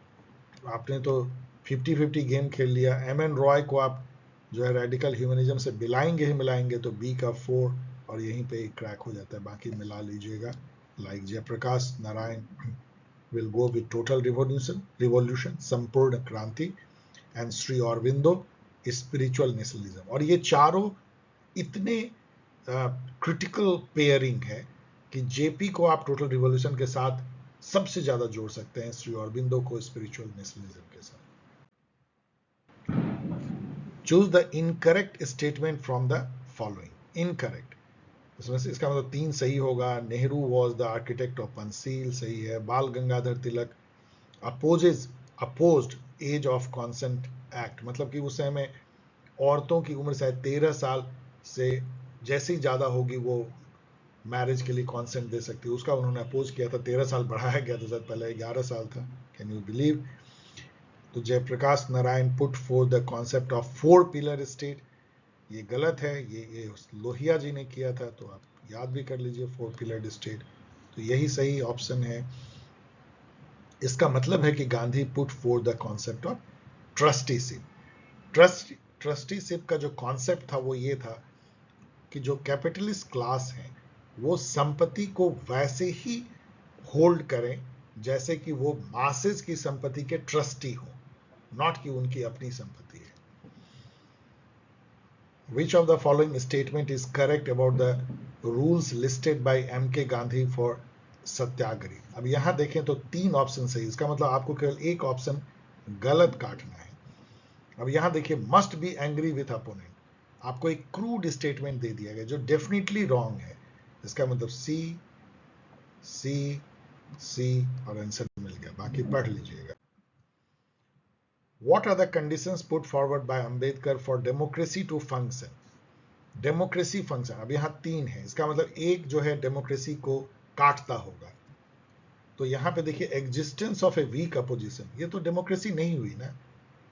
[SPEAKER 1] आपने तो 50-50 गेम खेल लिया। एम एन रॉय को आप जो है रेडिकल ह्यूमनिज्म से मिलाएंगे ही मिलाएंगे, तो बी का 4 और यहीं पे क्रैक हो जाता है, बाकी मिला लीजिएगा। Like Jayaprakash Narayan will go with total revolution, संपूर्ण क्रांति, and Shri Aurobindo spiritual nationalism. और ये चारों इतने क्रिटिकल पेयरिंग है कि जेपी को आप टोटल रिवॉल्यूशन के साथ सबसे ज्यादा जोड़ सकते हैं, श्री अरविंदो को स्पिरिचुअल नेशनलिज्म के साथ। Choose the incorrect statement from the following. Incorrect, इसमें से इसका मतलब 3 सही होगा। Nehru was the architect of Panchsheel, सही है। Bal Gangadhar Tilak opposed age of consent act, मतलब कि उस समय में औरतों की उम्र शायद 13 साल से जैसे ही ज़्यादा होगी वो मैरिज के लिए कॉन्सेंट दे सकती है, उसका उन्होंने अपोज किया था। 13 साल बढ़ाया गया था, पहले 11 साल था। Can you believe? तो Jayaprakash Narayan put for the concept of 4 pillar state, ये गलत है, ये लोहिया जी ने किया था, तो आप याद भी कर लीजिए 4 पिलर स्टेट। तो यही सही ऑप्शन है। इसका मतलब है कि Gandhi put for the concept of trusteeship. Trusteeship का जो कॉन्सेप्ट था वो ये था कि जो कैपिटलिस्ट क्लास है वो संपत्ति को वैसे ही होल्ड करें जैसे कि वो मासेस की संपत्ति के ट्रस्टी हो, नॉट कि उनकी अपनी संपत्ति है। Which of the following statement is correct about the rules listed by M.K. Gandhi for सत्याग्रह? अब यहां देखें तो 3 ऑप्शन सही, इसका मतलब आपको केवल एक ऑप्शन गलत काटना है। अब यहां देखिए, must be angry with opponent, आपको एक क्रूड स्टेटमेंट दे दिया गया जो डेफिनेटली रॉन्ग है। इसका मतलब सी सी सी और आंसर मिल गया, बाकी पढ़ लीजिएगा। What are the conditions put forward by Ambedkar for democracy to function? Democracy function, अब यहां 3 है, इसका मतलब एक जो है डेमोक्रेसी को काटता होगा। तो यहां पे देखिए, existence of a weak opposition, ये तो डेमोक्रेसी नहीं हुई ना,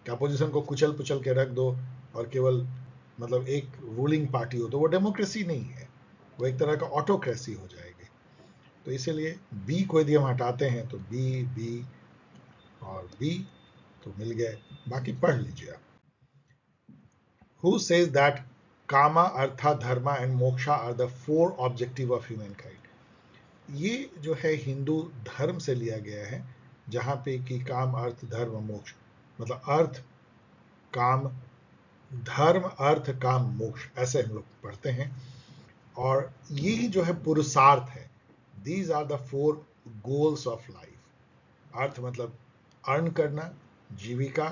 [SPEAKER 1] कि अपोजिशन को कुचल पुचल के रख दो और केवल मतलब एक रूलिंग पार्टी हो, तो वो डेमोक्रेसी नहीं है, वो एक तरह का ऑटोक्रेसी हो जाएगी। तो इसीलिए बी को यदि हम हटाते हैं तो बी, बी और बी तो मिल गए, बाकी पढ़ लीजिए आप। Who says that kama, artha, dharma and moksha are the 4 objective of humankind? ये जो है हिंदू धर्म से लिया गया है, जहां पे कि काम, अर्थ, धर्म, मोक्ष, मतलब अर्थ, काम, धर्म, अर्थ, काम, मोक्ष, ऐसे हम लोग पढ़ते हैं। और ये जो है पुरुषार्थ है, these are the 4 goals of life. अर्थ मतलब अर्न करना, जीविका,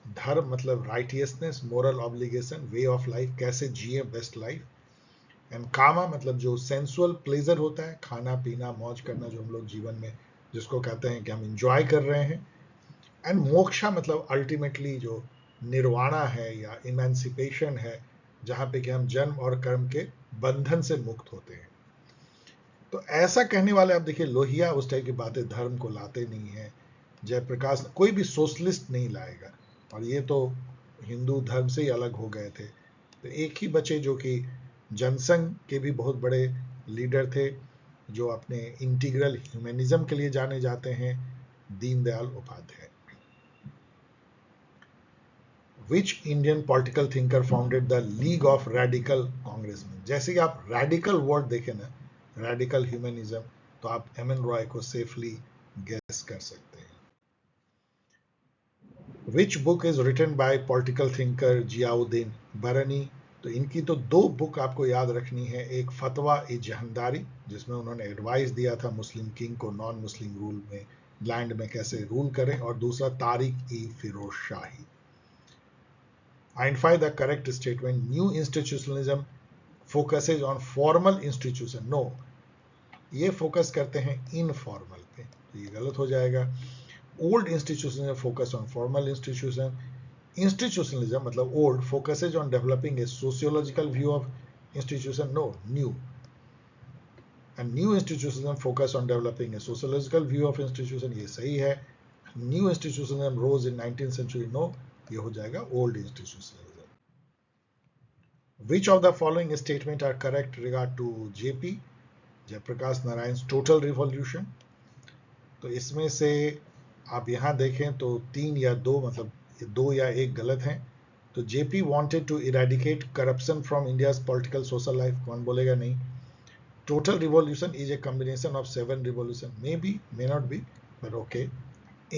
[SPEAKER 1] धर्म मतलब righteousness, moral obligation, way of life, कैसे जिए बेस्ट लाइफ, एंड कामा मतलब जो सेंसुअल प्लेजर होता है, खाना पीना मौज करना, जो हम लोग जीवन में जिसको कहते हैं कि हम इंजॉय कर रहे हैं, एंड मोक्षा मतलब अल्टीमेटली जो निर्वाणा है या इमेंसिपेशन है, जहां पे कि हम जन्म और कर्म के बंधन से मुक्त होते हैं। तो ऐसा कहने वाले आप देखिए, लोहिया उस टाइप की बातें धर्म को लाते नहीं है, जयप्रकाश कोई भी सोशलिस्ट नहीं लाएगा, और ये तो हिंदू धर्म से ही अलग हो गए थे। तो एक ही बचे जो कि जनसंघ के भी बहुत बड़े लीडर थे, जो अपने इंटीग्रल ह्यूमनिज्म के लिए जाने जाते हैं, Deendayal Upadhyaya. Which Indian political thinker founded the league of radical congressman? जैसे कि आप रेडिकल वर्ड देखें ना, रेडिकल ह्यूमनिज्म, तो आप एमएन रॉय को सेफली गेस कर सकते हैं। Which book is written by political thinker Ziauddin Barani? तो इनकी तो दो बुक आपको याद रखनी है, एक फतवा ए जहंदारी जिसमें उन्होंने एडवाइस दिया था मुस्लिम किंग को नॉन मुस्लिम रूल में लैंड में कैसे रूल करें, और दूसरा तारिक ई फिरोज शाही। Identify the correct statement. New institutionalism focuses on formal institution. No, ये फोकस करते हैं इनफॉर्मल पे, तो ये गलत हो जाएगा। Old institutionalism focus on formal institution. Institutionalism मतलब old focuses on developing a sociological view of institution. No, new. And new institutionalism focus on developing a sociological view of institution, ये सही है। New institutionalism rose in 19th century। No, ये हो जाएगा old institutionalism. Which of the following statement are correct regard to JP Jayaprakash Narayan total revolution? तो इसमें से आप यहां देखें तो 3 या 2, मतलब 2 या 1 गलत हैं। तो JP wanted to eradicate corruption from India's political social life, कौन बोलेगा नहीं। Total revolution is a combination of 7 revolution, may be, may not be, but okay.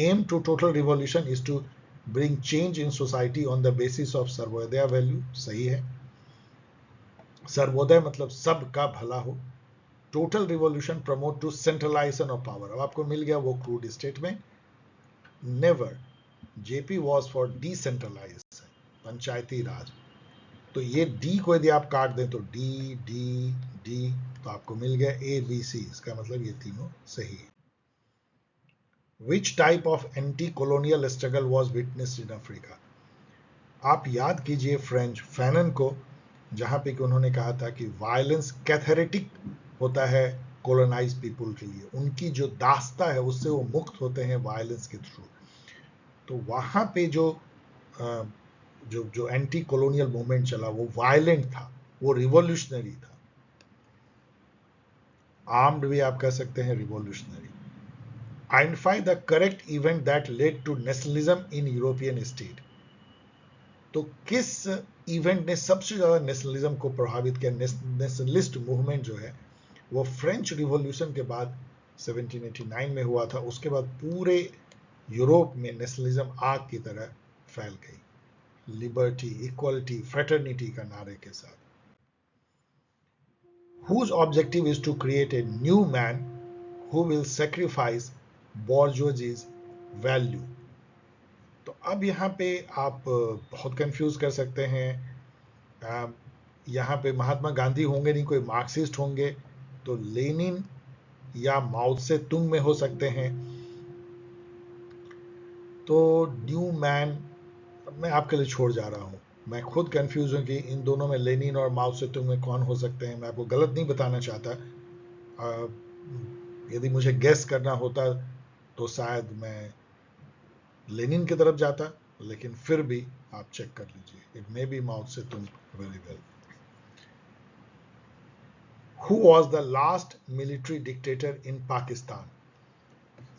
[SPEAKER 1] Aim to total revolution is to bring change in society on the basis of Sarvodaya value, सही है। सर्वोदय मतलब सबका भला हो। Total revolution promote to centralisation of power, अब आपको मिल गया वो crude statement. Never, JP was for decentralisation, पंचायती राज। तो ये डी को यदि आप काट दें तो डी डी डी, तो आपको मिल गया ए बी सी, इसका मतलब ये तीनों सही है। Which type of anti colonial struggle was witnessed in Africa? आप याद कीजिए फ्रेंच फैनन को, जहां पे कि उन्होंने कहा था कि वायलेंस कैथेरेटिक होता है कॉलोनाइज पीपुल के लिए, उनकी जो दास्ता है उससे वो मुक्त होते हैं वायलेंस के थ्रू। तो वहां पे जो जो एंटी कॉलोनियल मूवमेंट चला वो वायलेंट था, वो रिवॉल्यूशनरी था। आर्म्ड भी आप कह सकते हैं, revolutionary. Identify the correct event that led to nationalism in European state. तो किस इवेंट ने सबसे ज्यादा नेशनलिज्म को प्रभावित किया? नेशनलिस्ट मूवमेंट जो है वो फ्रेंच रिवॉल्यूशन के बाद 1789 में हुआ था। उसके बाद पूरे यूरोप में नेशनलिज्म आग की तरह फैल गई, लिबर्टी, इक्वलिटी, फ्रेटर्निटी का नारे के साथ। Whose objective is to create a new man who will sacrifice bourgeoisie's value? तो अब यहाँ पे आप बहुत कंफ्यूज कर सकते हैं। यहाँ पे महात्मा गांधी होंगे नहीं, कोई मार्क्सिस्ट होंगे, तो लेनिन या माओ से तुंग में हो सकते हैं। तो न्यू मैन मैं आपके लिए छोड़ जा रहा हूँ, मैं खुद कंफ्यूज हूँ कि इन दोनों में लेनिन और माओ से तुंग में कौन हो सकते हैं। मैं आपको गलत नहीं बताना चाहता, यदि मुझे गेस करना होता तो शायद मैं लेनिन की तरफ जाता, लेकिन फिर भी आप चेक कर लीजिए, it may be Mao Tse Tung very well. Who was the last military dictator in Pakistan?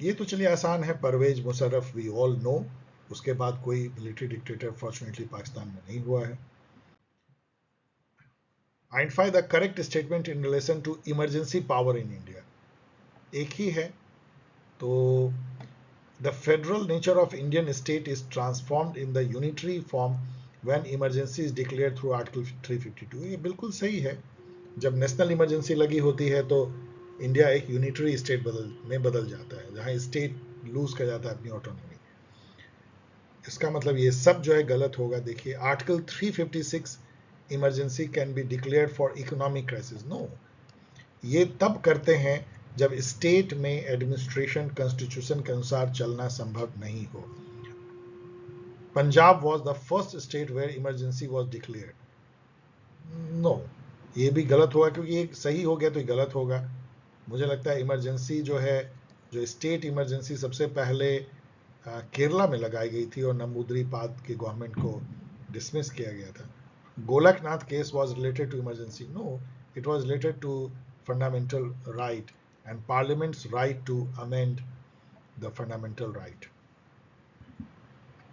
[SPEAKER 1] ये तो चलिए आसान है, Pervez Musharraf, we all know. उसके बाद कोई मिलिट्री डिक्टेटर फॉर्चुनेटली पाकिस्तान में नहीं हुआ है। Identify the correct statement in relation to emergency power in India, एक ही है। तो the federal nature of Indian state is transformed in the unitary form when emergency is declared through article 352, ये बिल्कुल सही है। जब नेशनल इमरजेंसी लगी होती है तो इंडिया एक यूनिटरी स्टेट में बदल जाता है, जहां स्टेट लूज कर जाता है अपनी ऑटोनॉमी। इसका मतलब ये सब जो है गलत होगा। देखिए article 356, emergency can be declared for economic crisis. No, ये तब करते हैं जब स्टेट में एडमिनिस्ट्रेशन कॉन्स्टिट्यूशन के अनुसार चलना संभव नहीं हो। Punjab was the first state where emergency was declared. No, ये भी गलत होगा, क्योंकि ये सही हो गया तो ये गलत होगा। मुझे लगता है इमरजेंसी जो है, जो स्टेट इमरजेंसी सबसे पहले केरला में लगाई गई थी और नंबूदरीपाद की गवर्नमेंट को डिसमिस किया गया था। Golaknath case was related to emergency? No, it was related to fundamental right and parliament's right to amend the fundamental right.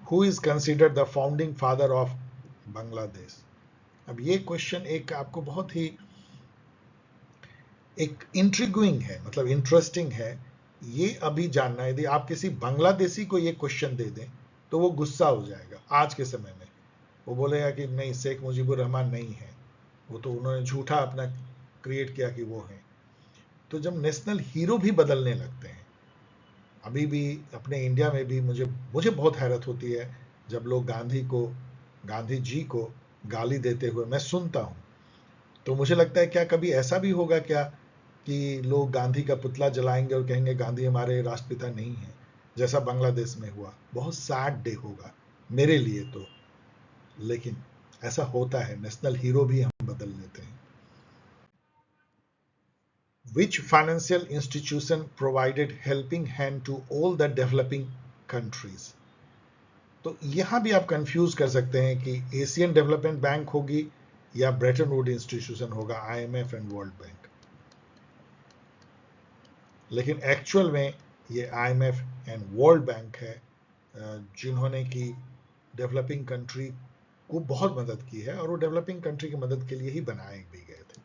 [SPEAKER 1] Who is considered the founding father of Bangladesh? अब ये क्वेश्चन एक आपको बहुत ही एक इंट्रिग्विंग है, मतलब इंटरेस्टिंग है, ये अभी जानना है। यदि आप किसी बांग्लादेशी को ये क्वेश्चन दे दें तो वो गुस्सा हो जाएगा आज के समय में। वो बोलेगा कि नहीं, शेख मुजीबुर रहमान नहीं है, वो तो उन्होंने झूठा अपना क्रिएट किया कि वो है। तो जब नेशनल हीरो भी बदलने लगते हैं, अभी भी अपने इंडिया में भी मुझे बहुत हैरत होती है जब लोग गांधी जी को गाली देते हुए मैं सुनता हूं। तो मुझे लगता है क्या कभी ऐसा भी होगा क्या कि लोग गांधी का पुतला जलाएंगे और कहेंगे गांधी हमारे राष्ट्रपिता नहीं है, जैसा बांग्लादेश में हुआ। बहुत सैड डे होगा मेरे लिए तो, लेकिन ऐसा होता है, नेशनल हीरो भी हम बदल लेते हैं। Which financial institution provided helping hand to all the developing countries? तो यहां भी आप कंफ्यूज कर सकते हैं कि एशियन डेवलपमेंट बैंक होगी या ब्रेटन वुड इंस्टीट्यूशन होगा, आईएमएफ एंड वर्ल्ड बैंक। लेकिन एक्चुअल में ये आईएमएफ एंड वर्ल्ड बैंक है जिन्होंने की डेवलपिंग कंट्री को बहुत मदद की है, और वो डेवलपिंग कंट्री की मदद के लिए ही बनाए भी गए थे।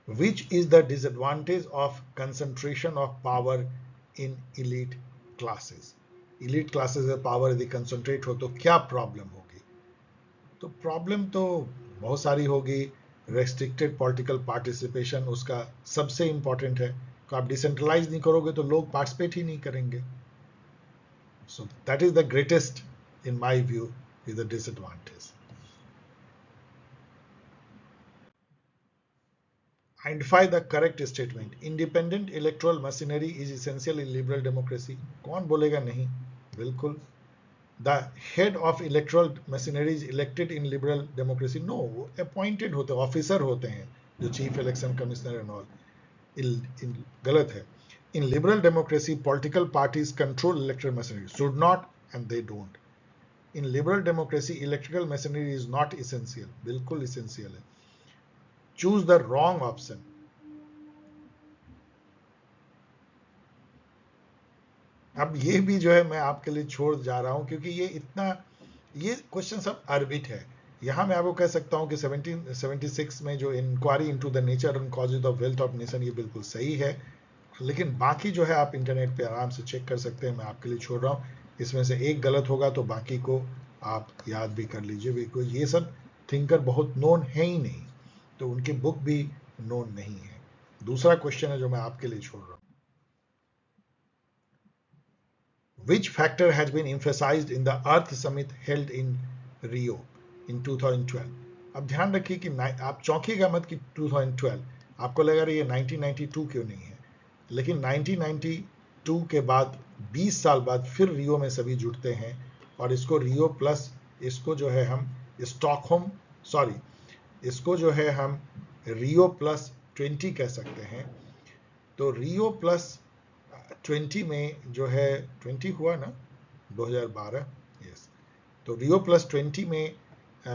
[SPEAKER 1] Which is the disadvantage of concentration of power in elite classes? elite classes में पावर यदि कंसंट्रेट हो तो क्या प्रॉब्लम होगी? तो प्रॉब्लम तो बहुत सारी होगी। रेस्ट्रिक्टेड पॉलिटिकल पार्टिसिपेशन उसका सबसे इंपॉर्टेंट है। तो आप डिसेंट्रलाइज नहीं करोगे तो लोग पार्टिसिपेट ही नहीं करेंगे। So that is the greatest, in my view, is the disadvantage. Identify the correct statement. Independent electoral machinery is essential in liberal democracy. कौन बोलेगा नहीं? बिल्कुल। The head of electoral machinery is elected in liberal democracy. No, appointed होते, ऑफिसर होते हैं जो chief election commissioner and all. गलत है। In liberal democracy, political parties control electoral machinery. Should not, and they don't. In liberal democracy, electoral machinery is not essential. बिल्कुल essential है। Choose the wrong option. अब ये भी जो है मैं आपके लिए छोड़ जा रहा हूं क्योंकि ये क्वेश्चन सब अर्बिट है। यहां मैं आपको कह सकता हूं कि 1776 में जो inquiry into the nature and causes of wealth of nation, ये बिल्कुल सही है। लेकिन बाकी जो है आप इंटरनेट पे आराम से चेक कर सकते हैं, मैं आपके लिए छोड़ रहा हूं। इसमें से एक गलत होगा तो बाकी को आप याद भी कर लीजिए, बिकॉज ये सब थिंकर बहुत नोन है ही नहीं, तो उनकी बुक भी नोन नहीं है। दूसरा क्वेश्चन है जो मैं आपके लिए छोड़ रहा हूं। Which factor has been emphasized in the Earth Summit held in Rio in 2012? अब ध्यान रखिए कि आप चौंकिएगा मत कि 2012, आपको लगा रही है 1992 क्यों नहीं है, लेकिन 1992 के बाद 20 साल बाद फिर रियो में सभी जुड़ते हैं, और इसको रियो प्लस, इसको जो है हम स्टॉकहोम, सॉरी, इसको जो है हम रियो प्लस 20 कह सकते हैं। तो रियो प्लस 20 में जो है 20 हुआ ना 2012, यस। तो रियो प्लस 20 में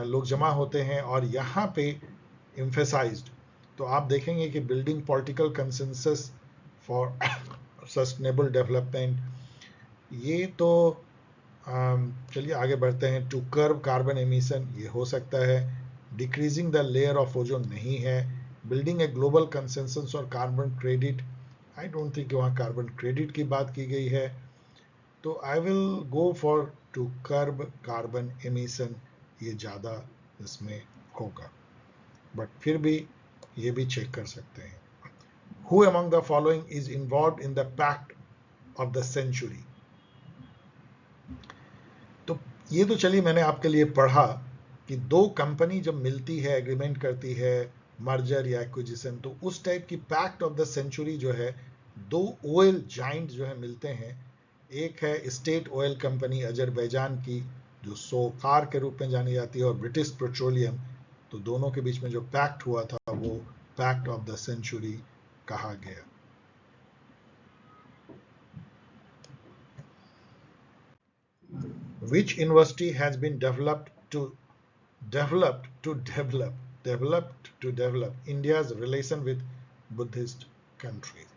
[SPEAKER 1] लोग जमा होते हैं और यहाँ पे एम्फेसाइज्ड, तो आप देखेंगे कि building political consensus for sustainable development, ये तो चलिए आगे बढ़ते हैं। टू कर्ब कार्बन एमिशन, ये हो सकता है। Decreasing the layer of ozone नहीं है। बिल्डिंग ए ग्लोबल कंसेंसस और carbon credit, I don't think वहाँ कार्बन क्रेडिट की बात की गई है, तो I will go for to curb carbon emission, ये ज़्यादा इसमें होगा, बट फिर भी ये भी चेक कर सकते हैं। Who among the following is involved in the pact of the century? तो ये तो चलिए मैंने आपके लिए पढ़ा कि दो कंपनी जब मिलती है, एग्रीमेंट करती है, मर्जर या एक्विजिशन, तो उस टाइप की पैक्ट ऑफ द सेंचुरी जो है, दो ऑयल जाइंट जो है मिलते हैं। एक है स्टेट ऑयल कंपनी अजरबैजान की, जो सोकार के रूप में जानी जाती है, और ब्रिटिश पेट्रोलियम। तो दोनों के बीच में जो पैक्ट हुआ था वो पैक्ट ऑफ द सेंचुरी कहा गया। Which university has been developed to develop India's relation with Buddhist countries?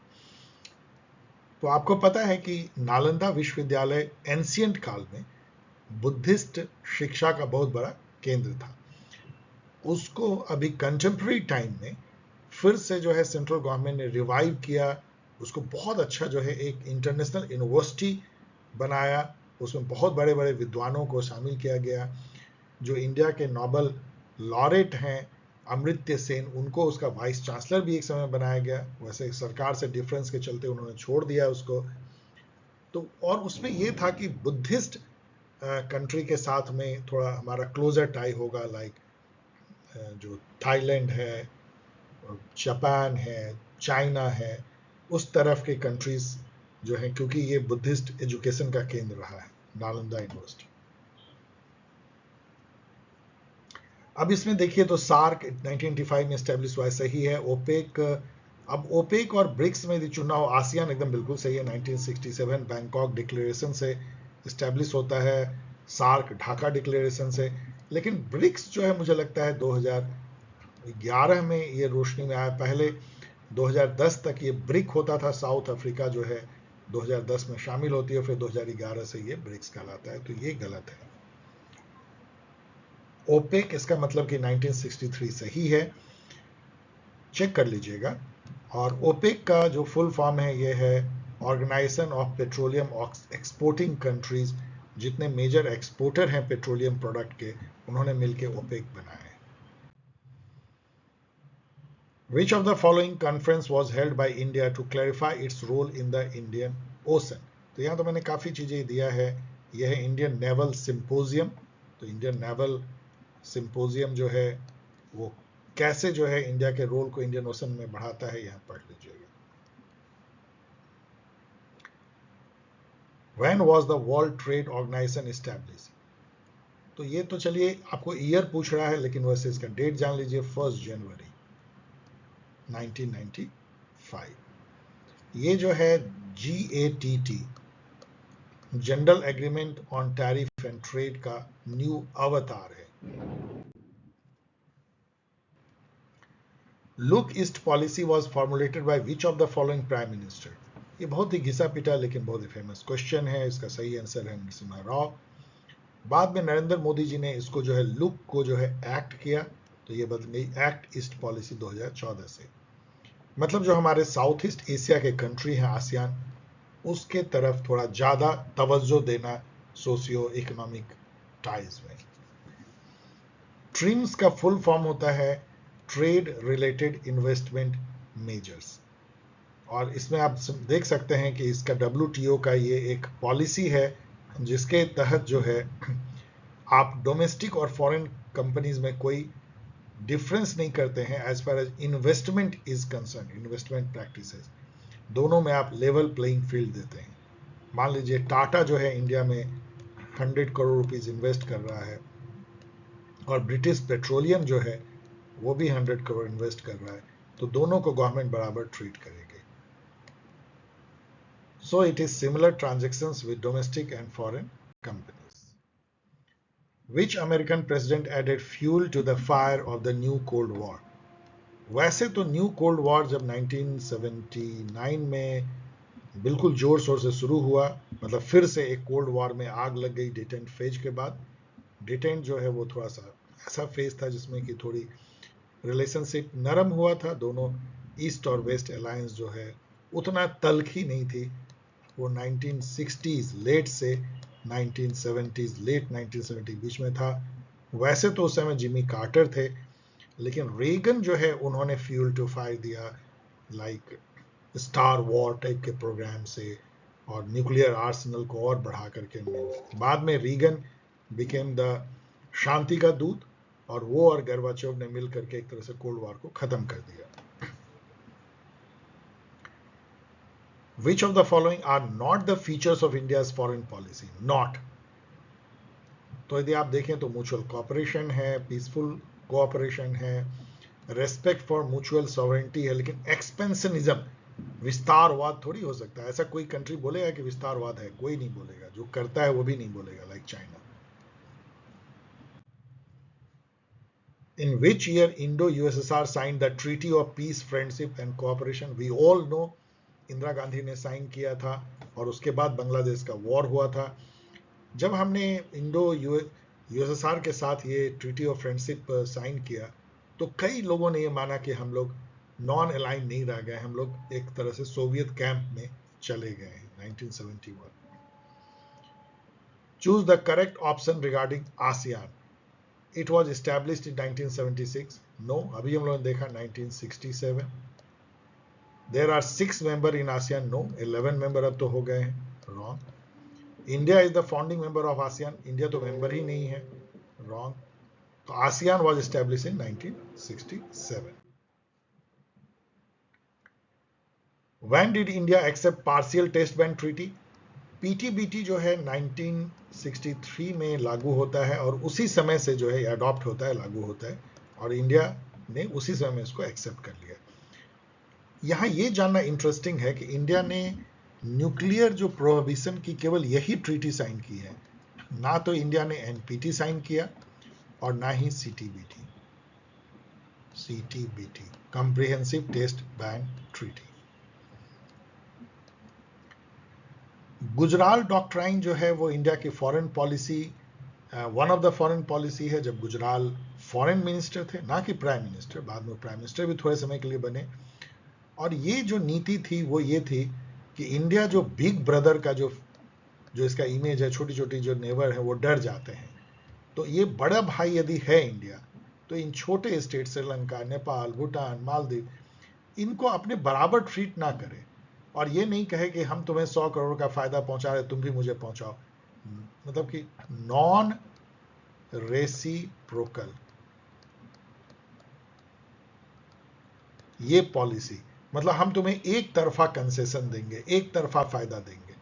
[SPEAKER 1] तो आपको पता है कि नालंदा विश्वविद्यालय एंशिएंट काल में बुद्धिस्ट शिक्षा का बहुत बड़ा केंद्र था। उसको अभी कंटेम्प्रेरी टाइम में फिर से जो है सेंट्रल गवर्नमेंट ने रिवाइव किया उसको, बहुत अच्छा जो है एक इंटरनेशनल यूनिवर्सिटी बनाया, उसमें बहुत बड़े बड़े विद्वानों को शामिल किया गया। जो इंडिया के नोबेल लॉरेट हैं अमर्त्य सेन, उनको उसका वाइस चांसलर भी एक समय बनाया गया। वैसे सरकार से डिफरेंस के चलते उन्होंने छोड़ दिया उसको। तो और उसमें ये था कि बुद्धिस्ट कंट्री के साथ में थोड़ा हमारा क्लोजर टाई होगा, लाइक जो थाईलैंड है, जापान है, चाइना है, उस तरफ के कंट्रीज जो है, क्योंकि ये बुद्धिस्ट एजुकेशन का केंद्र रहा है नालंदा यूनिवर्सिटी। अब इसमें देखिए तो सार्क 1985 में स्टैब्लिश हुआ, सही है। ओपेक, अब ओपेक और ब्रिक्स में यदि चुना हो, आसियान एकदम बिल्कुल सही है, 1967 बैंकॉक डिक्लेरेशन से स्टैब्लिश होता है, सार्क ढाका डिक्लेरेशन से। लेकिन ब्रिक्स जो है मुझे लगता है 2011 में ये रोशनी में आया। पहले 2010 तक ये ब्रिक होता था, साउथ अफ्रीका जो है 2010 में शामिल होती है, फिर 2011 से ये ब्रिक्स कहलाता है, तो ये गलत है। ओपेक इसका मतलब कि 1963 सही है, चेक कर लीजिएगा। और ओपेक का जो फुल फॉर्म है ये है organisation of petroleum exporting countries. जितने मेजर एक्सपोर्टर हैं पेट्रोलियम प्रोडक्ट के, उन्होंने मिलकर ओपेक बनाया है। Which of the following conference was held by India to clarify its role in the Indian Ocean? तो यहाँ तो मैंने काफ़ी चीज़ें दिया है। यह है इंडियन नेवल सिंपोजियम। तो इंडियन नेवल सिंपोजियम जो है वो कैसे जो है इंडिया के रोल को इंडियन ओशन में बढ़ाता है, यहाँ पढ़ लीजिएगा। When was the World Trade Organization established? तो ये तो चलिए आपको ईयर पूछ रहा है, लेकिन वैसे इसका डेट जान लीजिए, 1 जनवरी 1995। ये जो है GATT, general agreement on tariff and trade का न्यू अवतार है। Look east policy was formulated by which of the following prime minister? ये बहुत ही घिसा पिटा लेकिन बहुत ही फेमस क्वेश्चन है। इसका सही आंसर है नरसिम्हा राव। बाद में नरेंद्र मोदी जी ने इसको जो है लुक को जो है एक्ट किया, तो ये बदल गई एक्ट ईस्ट पॉलिसी 2014 से। मतलब जो हमारे साउथ ईस्ट एशिया के कंट्री हैं आसियान, उसके तरफ थोड़ा ज्यादा तवज्जो देना सोशियो इकोनॉमिक टाइज में। ट्रिम्स का फुल फॉर्म होता है ट्रेड रिलेटेड इन्वेस्टमेंट मेजर्स, और इसमें आप देख सकते हैं कि इसका WTO का ये एक पॉलिसी है जिसके तहत जो है आप डोमेस्टिक और फॉरेन कंपनीज में कोई डिफरेंस नहीं करते हैं as far as investment is concern, investment practices दोनों में आप लेवल प्लेइंग फील्ड देते हैं। मान लीजिए टाटा जो है इंडिया में 100 करोड़ रुपीस इन्वेस्ट कर रहा है, और ब्रिटिश पेट्रोलियम जो है वो भी 100 करोड़ इन्वेस्ट कर रहा है, तो दोनों को गवर्नमेंट बराबर ट्रीट करेगी। So it is similar transactions with domestic and foreign companies. Which American president added fuel to the fire of the new Cold War? वैसे तो न्यू कोल्ड वॉर जब 1979 में बिल्कुल जोर शोर से शुरू हुआ, मतलब फिर से एक कोल्ड वॉर में आग लग गई डिटेंट फेज के बाद। डिटेंट जो है वो थोड़ा सा ऐसा फेज था जिसमें कि थोड़ी रिलेशनशिप नरम हुआ था, दोनों ईस्ट और वेस्ट अलायंस जो है उतना तल्खी नहीं थी। वो 1960s लेट से 1970s लेट 1970 बीच में था। वैसे तो उस समय जिमी कार्टर थे, लेकिन रेगन जो है उन्होंने फ्यूल टू फायर दिया, लाइक स्टार वॉर टाइप के प्रोग्राम से, और न्यूक्लियर आर्सेनल को और बढ़ा करके। बाद में रीगन बिकेम द शांति का दूत, और वो और गोर्बाचेव ने मिल करके एक तरह से कोल्ड वॉर को खत्म कर दिया। Which of the following are not the features of India's foreign policy? Not. तो यदि आप देखें तो म्यूचुअल कोऑपरेशन है, पीसफुल कोऑपरेशन है, रेस्पेक्ट फॉर म्यूचुअल सॉवरेंटी है, लेकिन एक्सपेंशनिज्म, विस्तारवाद थोड़ी हो सकता है। ऐसा कोई कंट्री बोलेगा कि विस्तारवाद है? कोई नहीं बोलेगा। जो करता है वो भी नहीं बोलेगा, like China. In which year Indo-USSR signed the Treaty of Peace, Friendship and Cooperation? We all know Indira Gandhi ने साइन किया था, और उसके बाद बांग्लादेश का वॉर हुआ था। जब हमने इंडो यूएसएसआर के साथ ये ट्रीटी ऑफ फ्रेंडशिप साइन किया, तो कई लोगों ने ये माना कि हम लोग नॉन अलाइन नहीं रह गए, हम लोग एक तरह से सोवियत कैंप में चले गए हैं 1971। Choose the correct option regarding ASEAN. It was established in 1976। नो, अभी हम लोगों ने देखा 1967। There are 6 member in ASEAN. No, 11 member अब तो हो गए हैं। Wrong. India is the founding member of ASEAN. India तो मेंबर ही नहीं है। रॉन्ग। तो ASEAN was establish in 1967। When did India accept partial test ban treaty? PTBT जो है 1963 में लागू होता है और उसी समय से जो है अडॉप्ट होता है, लागू होता है, और इंडिया ने उसी समय में इसको एक्सेप्ट कर लिया। यहाँ ये जानना इंटरेस्टिंग है कि इंडिया ने न्यूक्लियर जो प्रोहिबिशन की केवल यही ट्रीटी साइन की है, ना तो इंडिया ने एनपीटी साइन किया और ना ही CTBT, comprehensive test ban treaty. Gujral doctrine जो है वो इंडिया की foreign policy, one of the foreign policy है जब गुजराल फॉरेन मिनिस्टर थे, ना कि प्राइम मिनिस्टर। बाद में प्राइम मिनिस्टर भी थोड़े समय के लिए बने। और ये जो नीति थी वो ये थी कि इंडिया जो बिग ब्रदर का जो इसका इमेज है, छोटी छोटी जो नेबर है वो डर जाते हैं। तो ये बड़ा भाई यदि है इंडिया, तो इन छोटे स्टेट श्रीलंका, नेपाल, भूटान, मालदीव, इनको अपने बराबर ट्रीट ना करे और ये नहीं कहे कि हम तुम्हें 100 करोड़ का फायदा पहुंचा रहे, तुम भी मुझे पहुंचाओ। मतलब कि नॉन रेसिप्रोकल ये पॉलिसी, मतलब हम तुम्हें एक तरफा कंसेशन देंगे, एक तरफा फायदा देंगे।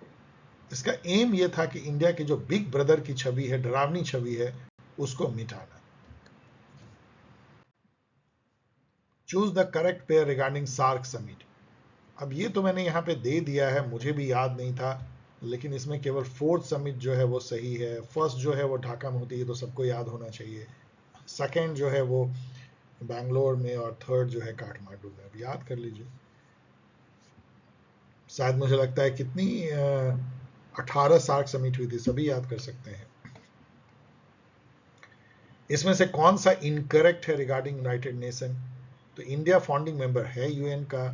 [SPEAKER 1] इसका एम ये था कि इंडिया की जो बिग ब्रदर की छवि है, डरावनी छवि है, उसको मिटाना। Choose the correct pair regarding SAARC summit. अब ये तो मैंने यहाँ पे दे दिया है, मुझे भी याद नहीं था, लेकिन इसमें केवल 4th समिट जो है वो सही है। फर्स्ट जो है वो ढाका में होती है, तो सबको याद होना चाहिए। सेकेंड जो है वो बैंगलोर में, और थर्ड जो है काठमांडू में। अब याद कर लीजिए। शायद मुझे लगता है कितनी 18 सार्क समिट हुई थी, सभी याद कर सकते हैं। इसमें से कौन सा इनकरेक्ट है रिगार्डिंग यूनाइटेड नेशन? तो इंडिया फाउंडिंग मेंबर है यूएन का।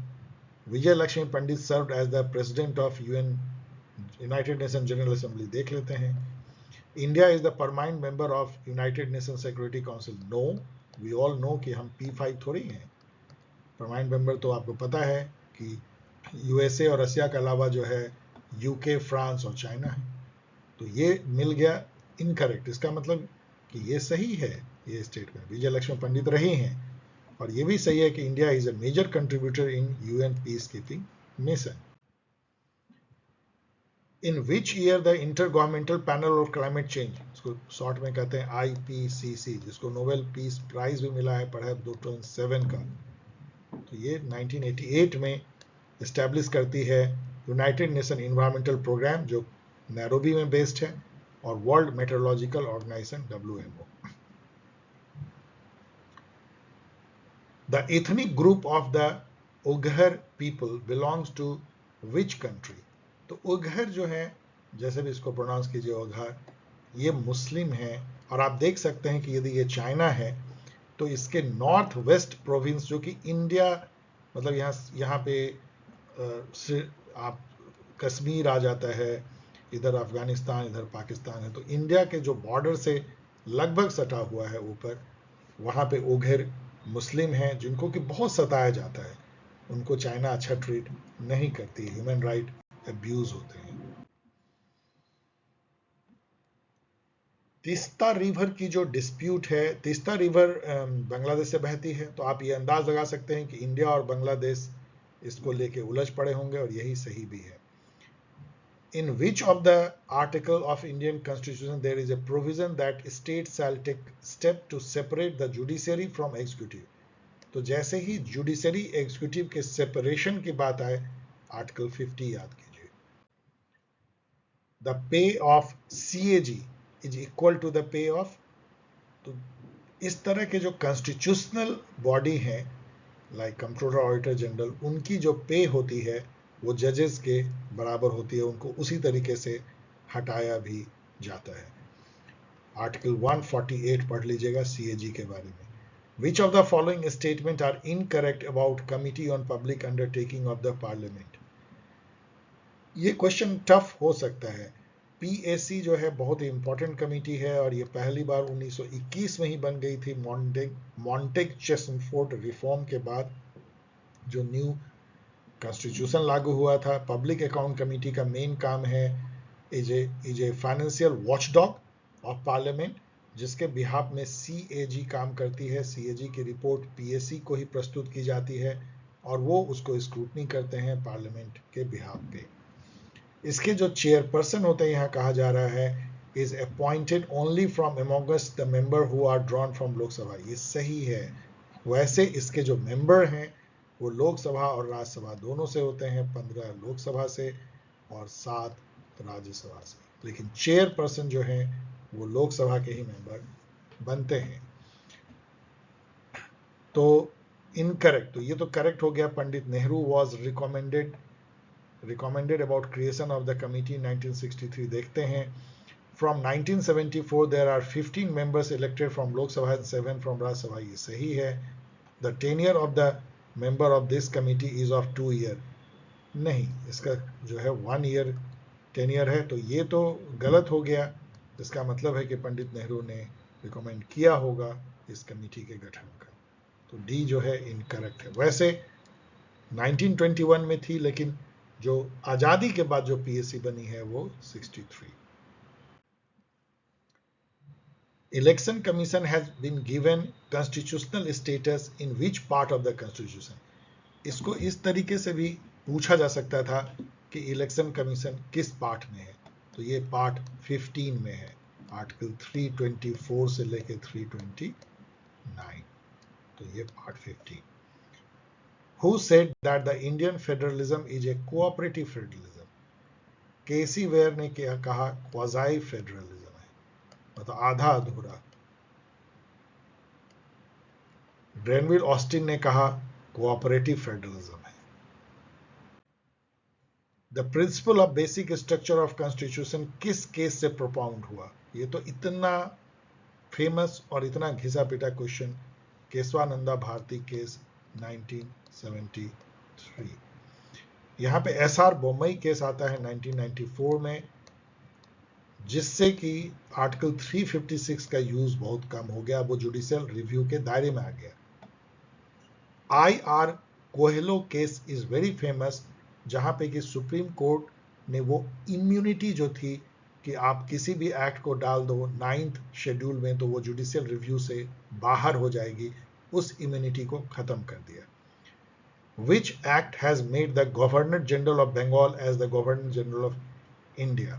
[SPEAKER 1] Vijaya Lakshmi Pandit served as the president of UN, United Nation General Assembly, देख लेते हैं। India is the permanent member of United Nation Security Council. No, we all know कि हम P5 थोड़ी हैं। परमानेंट मेंबर तो आपको पता है कि यूएसए और रसिया के अलावा जो है यूके, फ्रांस और चाइना है। तो ये मिल गया इनकरेक्ट। इसका मतलब कि ये सही है, ये स्टेटमेंट विजय लक्ष्मी पंडित रही हैं। और ये भी सही है कि India is a major contributor in UN peace keeping mission. In which year the inter governmental panel of climate change, इसको शॉर्ट में कहते हैं IPCC, जिसको नोबेल पीस प्राइज भी मिला है पढ़ा 2007 का, तो ये 1988 में इस्टेब्लिश करती है यूनाइटेड नेशन इन्वायरमेंटल प्रोग्राम, जो नैरोबी में बेस्ड है, और World Meteorological Organisation WMO। The ethnic group of the Uighur people belongs to which country? तो उगहर जो है, जैसे भी इसको प्रोनाउंस कीजिए उगहर, ये मुस्लिम है। और आप देख सकते हैं कि यदि ये चाइना है तो इसके नॉर्थ वेस्ट प्रोविंस, जो कि इंडिया, मतलब यहाँ पे आप कश्मीर आ जाता है, इधर अफगानिस्तान, इधर पाकिस्तान है, तो इंडिया के जो बॉर्डर से लगभग सटा हुआ है ऊपर, वहाँ पे उगहर मुस्लिम हैं जिनको कि बहुत सताया जाता है। उनको चाइना अच्छा ट्रीट नहीं करती, ह्यूमन राइट अब्यूज होते हैं। तीस्ता रिवर की जो डिस्प्यूट है, तीस्ता रिवर बांग्लादेश से बहती है, तो आप ये अंदाज लगा सकते हैं कि इंडिया और बांग्लादेश इसको लेके उलझ पड़े होंगे, और यही सही भी है। In which of the article of Indian Constitution there is a provision that states shall take step to separate the judiciary from executive? तो जैसे ही जुडिशरी एग्जीक्यूटिव के सेपरेशन की बात आए, आर्टिकल 50 याद कीजिए। The pay of CAG is equal to the pay of, तो इस तरह के जो कॉन्स्टिट्यूशनल बॉडी हैं लाइक कंट्रोलर, ऑडिटर जनरल, उनकी जो पे होती है वो जजेस के बराबर होती है, उनको उसी तरीके से हटाया भी जाता है। आर्टिकल 148 पढ़ लीजिएगा CAG के बारे में। Which of the following statement are incorrect about Committee on Public Undertaking of the Parliament? ये क्वेश्चन टफ हो सकता है। पीएसी जो है बहुत ही इंपॉर्टेंट कमेटी है और ये पहली बार 1921 में ही बन गई थी मॉन्टेग चेस्टरफोर्ड रिफॉर्म के बाद, जो न्यू कॉन्स्टिट्यूशन लागू हुआ था। पब्लिक अकाउंट कमेटी का मेन काम है is a financial watchdog of parliament, जिसके बिहाफ में सीएजी काम करती है। सीएजी की रिपोर्ट पीएसी को ही प्रस्तुत की जाती है और वो उसको स्क्रूटनी करते हैं पार्लियामेंट के बिहाफ पे। इसके जो चेयरपर्सन होते हैं, यहाँ कहा जा रहा है is appointed only from amongst the member who are drawn from Lok Sabha. ये सही है। वैसे इसके जो मेंबर हैं वो लोकसभा और राज्यसभा दोनों से होते हैं, 15 लोकसभा से और 7 राज्यसभा से, लेकिन चेयरपर्सन जो है वो लोकसभा के ही मेंबर बनते हैं। तो इनकरेक्ट, तो ये तो करेक्ट हो गया। Pandit Nehru was recommended about creation of the committee in 1963. देखते हैं, from 1974 there are 15 members elected from Lok Sabha and 7 from Rajya Sabha. ये सही है। The tenure of the member of this committee is of 2 year. नहीं, इसका जो है 1 year tenure है, तो ये तो गलत हो गया। इसका मतलब है कि पंडित नेहरू ने रिकमेंड किया होगा इस कमेटी के गठन का। तो डी जो है इनकरेक्ट है। वैसे 1921 में थी, लेकिन जो आजादी के बाद जो पीएससी बनी है वो 63। Election commission has been given constitutional status in which part of the constitution. इसको इस तरीके से भी पूछा जा सकता था कि इलेक्शन कमीशन किस पार्ट में है, तो ये पार्ट 15 में है, आर्टिकल 324 से लेके 329, तो ये part 15। Who said that the Indian federalism is a cooperative federalism? KC Wheare ने क्या कहा? क्वाजाई फेडरलिज्म है, मतलब आधा अधूरा। ग्रेनविल ऑस्टिन ने कहा कोऑपरेटिव फेडरलिज्म है। The principle of basic structure of constitution किस केस से प्रोपाउंड हुआ? ये तो इतना फेमस और इतना घिसा पिटा क्वेश्चन, केशवानंदा भारती केस 1973। यहाँ पे एसआर बोम्मई केस आता है 1994 में, जिससे कि आर्टिकल 356 का यूज बहुत कम हो गया, वो जुडिशियल रिव्यू के दायरे में आ गया। IR Coelho case is very famous, जहां पे कि सुप्रीम कोर्ट ने वो इम्यूनिटी जो थी कि आप किसी भी एक्ट को डाल दो 9th शेड्यूल में तो वो जुडिशियल रिव्यू से बाहर हो जाएगी, उस इम्यूनिटी को खत्म कर दिया। Which act has made the Governor General of Bengal as the Governor General of India?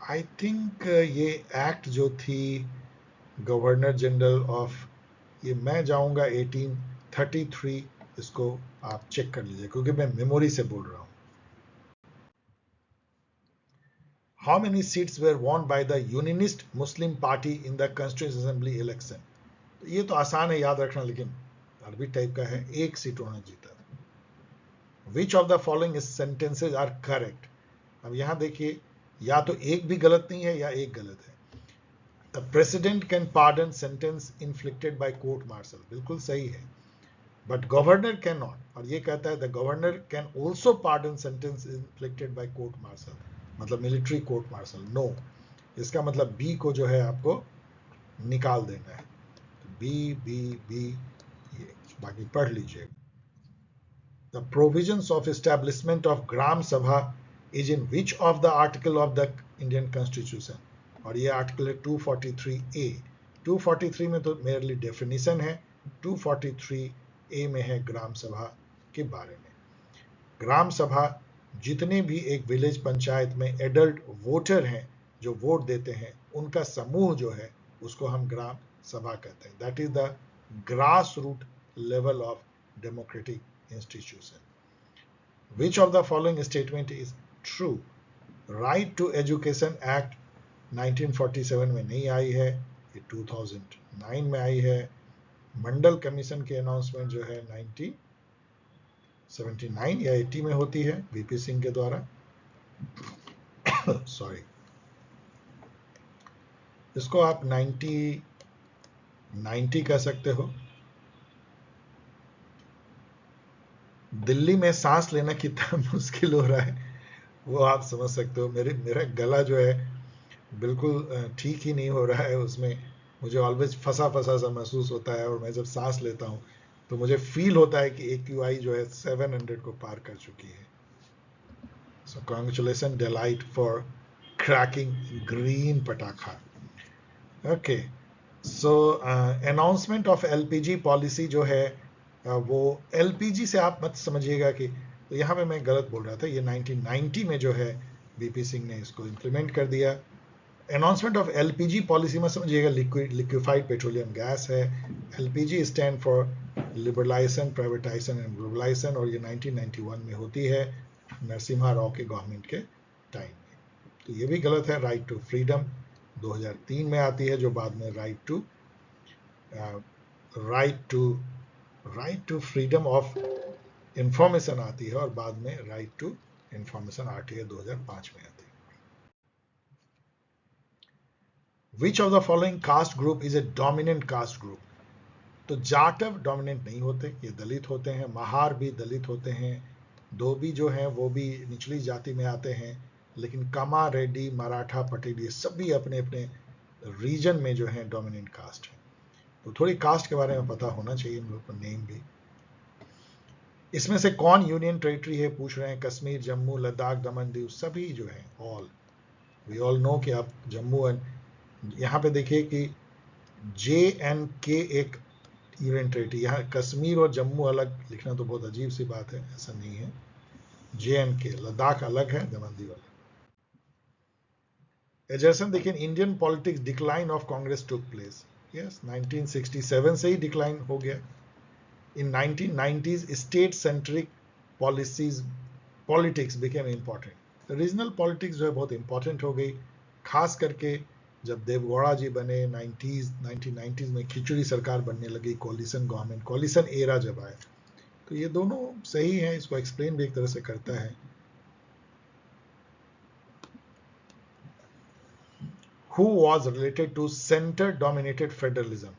[SPEAKER 1] I think ये एक्ट जो थी गवर्नर जनरल ऑफ, ये मैं जाऊंगा 1833, इसको आप चेक कर लीजिए क्योंकि मैं मेमोरी से बोल रहा हूं। How many seats were won by the Unionist Muslim Party in the Constituent Assembly election? ये तो आसान है याद रखना, लेकिन अरबी टाइप का है। 1 सीट उन्होंने जीता। Which of the following sentences are correct? अब यहां देखिए, या तो एक भी गलत नहीं है या एक गलत है। The president can pardon sentence inflicted by court martial, बिल्कुल सही है, but governor cannot। और ये कहता है the governor can also pardon sentence inflicted by court martial, मतलब मिलिट्री कोर्ट मार्शल। नो, इसका मतलब बी को जो है आपको निकाल देना है। बी बी बी, ये बाकी पढ़ लीजिए। The provisions of establishment of Gram Sabha is in which of the article of the Indian Constitution? और ये आर्टिकल है 243A। 243 में तो मेरली डेफिनेशन है, 243A में है ग्राम सभा के बारे में। ग्राम सभा जितने भी एक विलेज पंचायत में एडल्ट वोटर हैं जो वोट देते हैं, उनका समूह जो है उसको हम ग्राम सभा कहते हैं। That is the grass root level of democratic institution. Which of the following statement is true? Right to Education Act 1947 में नहीं आई है, ये 2009 में आई है। मंडल कमीशन की अनाउंसमेंट जो है 1979 या 80 में होती है वीपी सिंह के द्वारा। सॉरी, इसको आप 90 90 कह सकते हो। दिल्ली में सांस लेना कितना मुश्किल हो रहा है वो आप समझ सकते हो। मेरा गला जो है बिल्कुल ठीक ही नहीं हो रहा है, उसमें मुझे ऑलवेज फंसा फंसा सा महसूस होता है, और मैं जब सांस लेता हूँ तो मुझे फील होता है कि AQI जो है 700 को पार कर चुकी है। So congratulation Delight for cracking green पटाखा। Okay, so announcement of LPG policy जो है वो LPG से आप मत समझिएगा कि, तो यहाँ पे मैं गलत बोल रहा था, ये 1990 में जो है VP सिंह ने इसको इम्प्लीमेंट कर दिया। अनाउंसमेंट ऑफ LPG पॉलिसी में समझिएगा लिक्विफाइड पेट्रोलियम गैस है। LPG stand for liberalisation, privatisation and globalisation, और ये 1991 में होती है नरसिम्हा राव के गवर्नमेंट के टाइम में। तो ये भी गलत है। राइट टू फ्रीडम 2003 में आती है, जो बाद में right to freedom of information आती है, और बाद में राइट टू इंफॉर्मेशन RTA 2005 में आती है। विच of the following caste group is a dominant caste group? तो जाटव डोमिनेंट नहीं होते, ये दलित होते हैं। महार भी दलित होते हैं। धोबी जो हैं वो भी निचली जाति में आते हैं। लेकिन कमा, रेड्डी, मराठा, पटेल ये सभी अपने अपने रीजन में जो है डोमिनेंट कास्ट है। तो थोड़ी कास्ट के बारे में पता होना चाहिए हम लोग को, नेम भी। इसमें से कौन यूनियन टेरिटरी है पूछ रहे हैं। कश्मीर, जम्मू, लद्दाख, दमन, दीव सभी जो है ऑल। वी ऑल नो कि आप जम्मू एंड, यहाँ पे देखिए कि JNK एक यूनियन टेरिटरी, यहाँ कश्मीर और जम्मू अलग लिखना तो बहुत अजीब सी बात है, ऐसा नहीं है। JNK, लद्दाख अलग है, दमन दीव अलग। एजर्सन देखिए, Indian politics decline of Congress took place. Yes, 1967 से ही डिक्लाइन हो गया। In 1990s, state-centric politics became important. Regional politics जो है बहुत इंपॉर्टेंट हो गई, खास करके जब देवगौड़ा जी बने 1990s में, खिचड़ी सरकार बनने लगी, कोलिशन गवर्नमेंट, कोलिशन एरा जब आया। तो ये दोनों सही है, इसको एक्सप्लेन भी एक तरह से करता है। Who was related to center dominated federalism?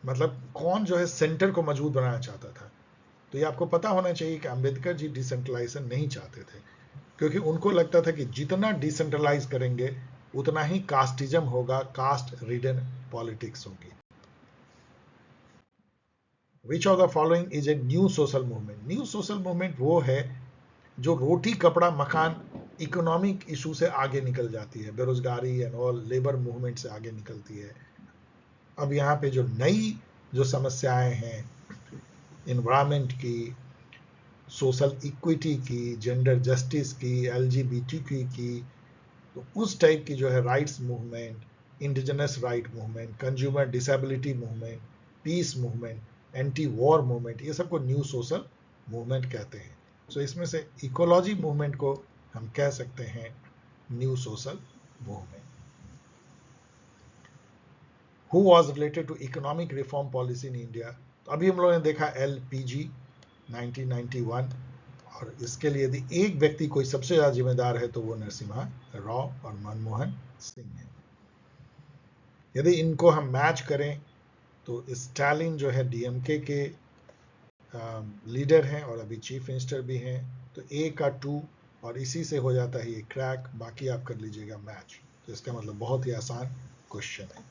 [SPEAKER 1] मतलब कौन जो है सेंटर को मजबूत बनाना चाहता था। तो ये आपको पता होना चाहिए कि अंबेडकर जी डिसेंट्रलाइजेशन नहीं चाहते थे, क्योंकि उनको लगता था कि जितना डिसेंट्रलाइज करेंगे उतना ही कास्टिज्म होगा, कास्ट रिडन पॉलिटिक्स होगी। विच of the following is a new social movement? New social movement वो है जो रोटी कपड़ा मकान इकोनॉमिक इशू से आगे निकल जाती है, बेरोजगारी एंड ऑल लेबर मूवमेंट से आगे निकलती है। अब यहाँ पे जो नई जो समस्याएं हैं, इन्वायरमेंट की, सोशल इक्विटी की, जेंडर जस्टिस की, LGBTQ की, तो उस टाइप की जो है rights movement, indigenous right movement, consumer disability movement, piece movement, anti war movement, ये सबको न्यू सोशल मूवमेंट कहते हैं। सो इसमें से इकोलॉजी मूवमेंट को हम कह सकते हैं new social movement. Who was related to economic reform policy in India? तो अभी हम लोगों ने देखा LPG 1991, और इसके लिए यदि एक व्यक्ति कोई सबसे ज्यादा जिम्मेदार है तो वो नरसिम्हा राव और मनमोहन सिंह है। यदि इनको हम मैच करें तो स्टालिन जो है DMK के लीडर हैं और अभी चीफ मिनिस्टर भी हैं, तो A का 2 और इसी से हो जाता है ये क्रैक, बाकी आप कर लीजिएगा मैच। तो इसका मतलब बहुत ही आसान क्वेश्चन है।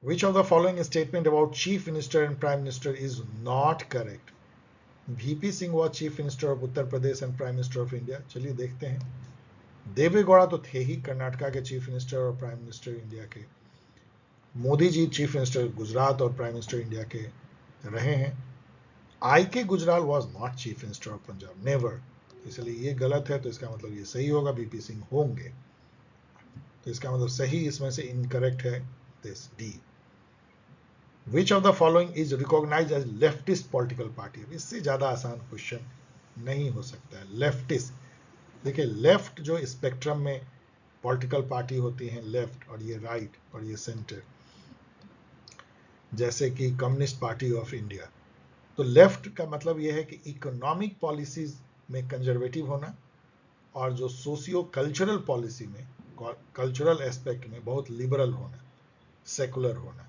[SPEAKER 1] Which of the following statement about chief minister and prime minister is not correct? VP Singh was chief minister of Uttar Pradesh and prime minister of India. चलिए देखते हैं। देवेगौड़ा तो थे ही कर्नाटका के चीफ मिनिस्टर और प्राइम मिनिस्टर इंडिया के। मोदी जी चीफ मिनिस्टर गुजरात और प्राइम मिनिस्टर इंडिया के रहे हैं। IK Gujral was not chief minister of Punjab, never. इसलिए ये गलत है, तो इसका मतलब ये सही होगा, VP सिंह होंगे। तो इसका मतलब सही इसमें से इनकरेक्ट है this D। Which of the following is recognized as leftist political party? इससे ज्यादा आसान क्वेश्चन नहीं हो सकता है। लेफ्टिस्ट, देखिए लेफ्ट जो स्पेक्ट्रम में पॉलिटिकल पार्टी होती हैं, लेफ्ट, और ये राइट और ये सेंटर, जैसे कि कम्युनिस्ट पार्टी ऑफ इंडिया। तो लेफ्ट का मतलब यह है कि इकोनॉमिक पॉलिसीज में कंजर्वेटिव होना, और जो सोशियो कल्चरल पॉलिसी में, कल्चरल एस्पेक्ट में बहुत लिबरल होना। सेकुलर होना।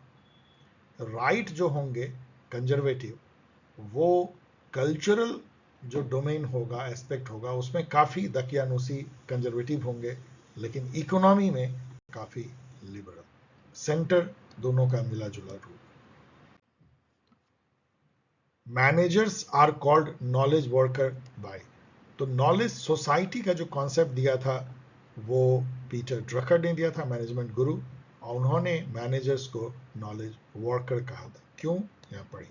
[SPEAKER 1] राइट जो होंगे कंजर्वेटिव, वो कल्चरल जो डोमेन होगा, एस्पेक्ट होगा, उसमें काफी दकियानूसी कंजर्वेटिव होंगे, लेकिन इकोनॉमी में काफी लिबरल। सेंटर दोनों का मिला जुला रूप। Managers are called knowledge worker by, तो नॉलेज सोसाइटी का जो कॉन्सेप्ट दिया था वो पीटर ड्रकर ने दिया था, मैनेजमेंट गुरु, और उन्होंने मैनेजर्स को नॉलेज वर्कर कहा था। क्यों? यहां पढ़िए।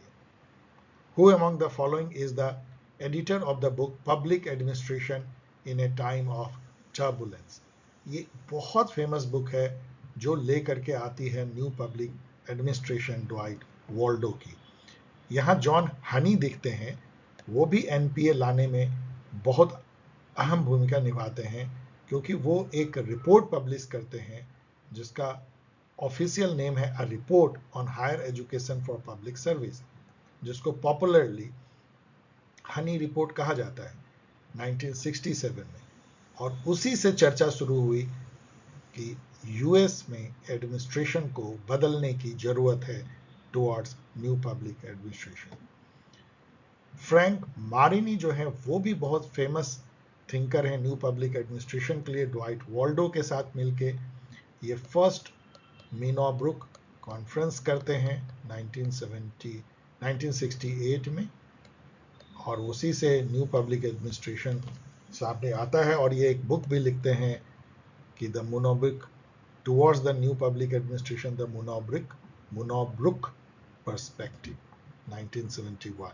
[SPEAKER 1] Who among the following is the editor of the book Public Administration in a Time of Turbulence? ये बहुत फेमस बुक है जो लेकर के आती है new public administration Dwight Waldo की। यहाँ जॉन हनी दिखते हैं, वो भी एनपीए लाने में बहुत अहम भूमिका निभाते हैं, क्योंकि वो एक रिपोर्ट पब्लिश करते हैं जिसका ऑफिशियल नेम है a report on higher education for public service, जिसको पॉपुलरली हनी रिपोर्ट कहा जाता है 1967 में। और उसी से चर्चा शुरू हुई कि यूएस में एडमिनिस्ट्रेशन को बदलने की जरूरत है towards new public administration. Frank Marini जो है वो भी बहुत फेमस थिंकर है न्यू पब्लिक एडमिनिस्ट्रेशन के लिए, ड्वाइट वॉल्डो के साथ मिलके ये फर्स्ट मीनोब्रुक कॉन्फ्रेंस करते हैं 1968 में, और उसी से न्यू पब्लिक एडमिनिस्ट्रेशन सामने आता है। और ये एक बुक भी लिखते हैं कि the Minnowbrook towards the new public administration, the Minnowbrook perspective 1971।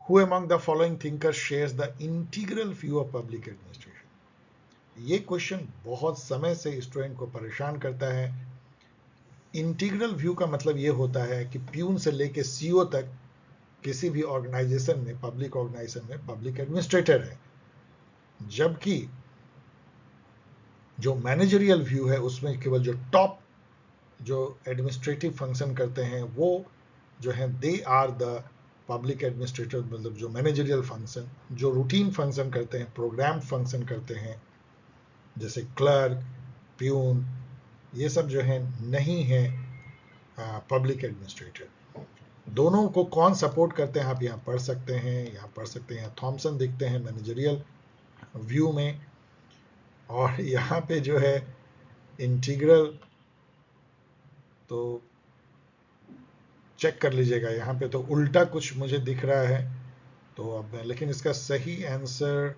[SPEAKER 1] Who among the following thinkers shares the integral view of public administration? ये क्वेश्चन बहुत समय से स्टूडेंट को परेशान करता है। इंटीग्रल व्यू का मतलब ये होता है कि प्यून से लेके सीईओ तक किसी भी ऑर्गेनाइजेशन में, पब्लिक ऑर्गेनाइजेशन में पब्लिक एडमिनिस्ट्रेटर है, जबकि जो मैनेजरियल व्यू है उसमें केवल जो टॉप जो एडमिनिस्ट्रेटिव फंक्शन करते हैं वो जो है they are the public administrator, मतलब जो मैनेजरियल फंक्शन, जो रूटीन फंक्शन करते हैं, प्रोग्राम फंक्शन करते हैं, जैसे क्लर्क, प्यून, ये सब जो है नहीं है पब्लिक एडमिनिस्ट्रेटर। दोनों को कौन सपोर्ट करते हैं आप यहाँ पढ़ सकते हैं, थॉमसन दिखते हैं मैनेजरियल व्यू में, और यहाँ पे जो है इंटीग्रल, तो चेक कर लीजिएगा, यहाँ पे तो उल्टा कुछ मुझे दिख रहा है, तो अब लेकिन इसका सही answer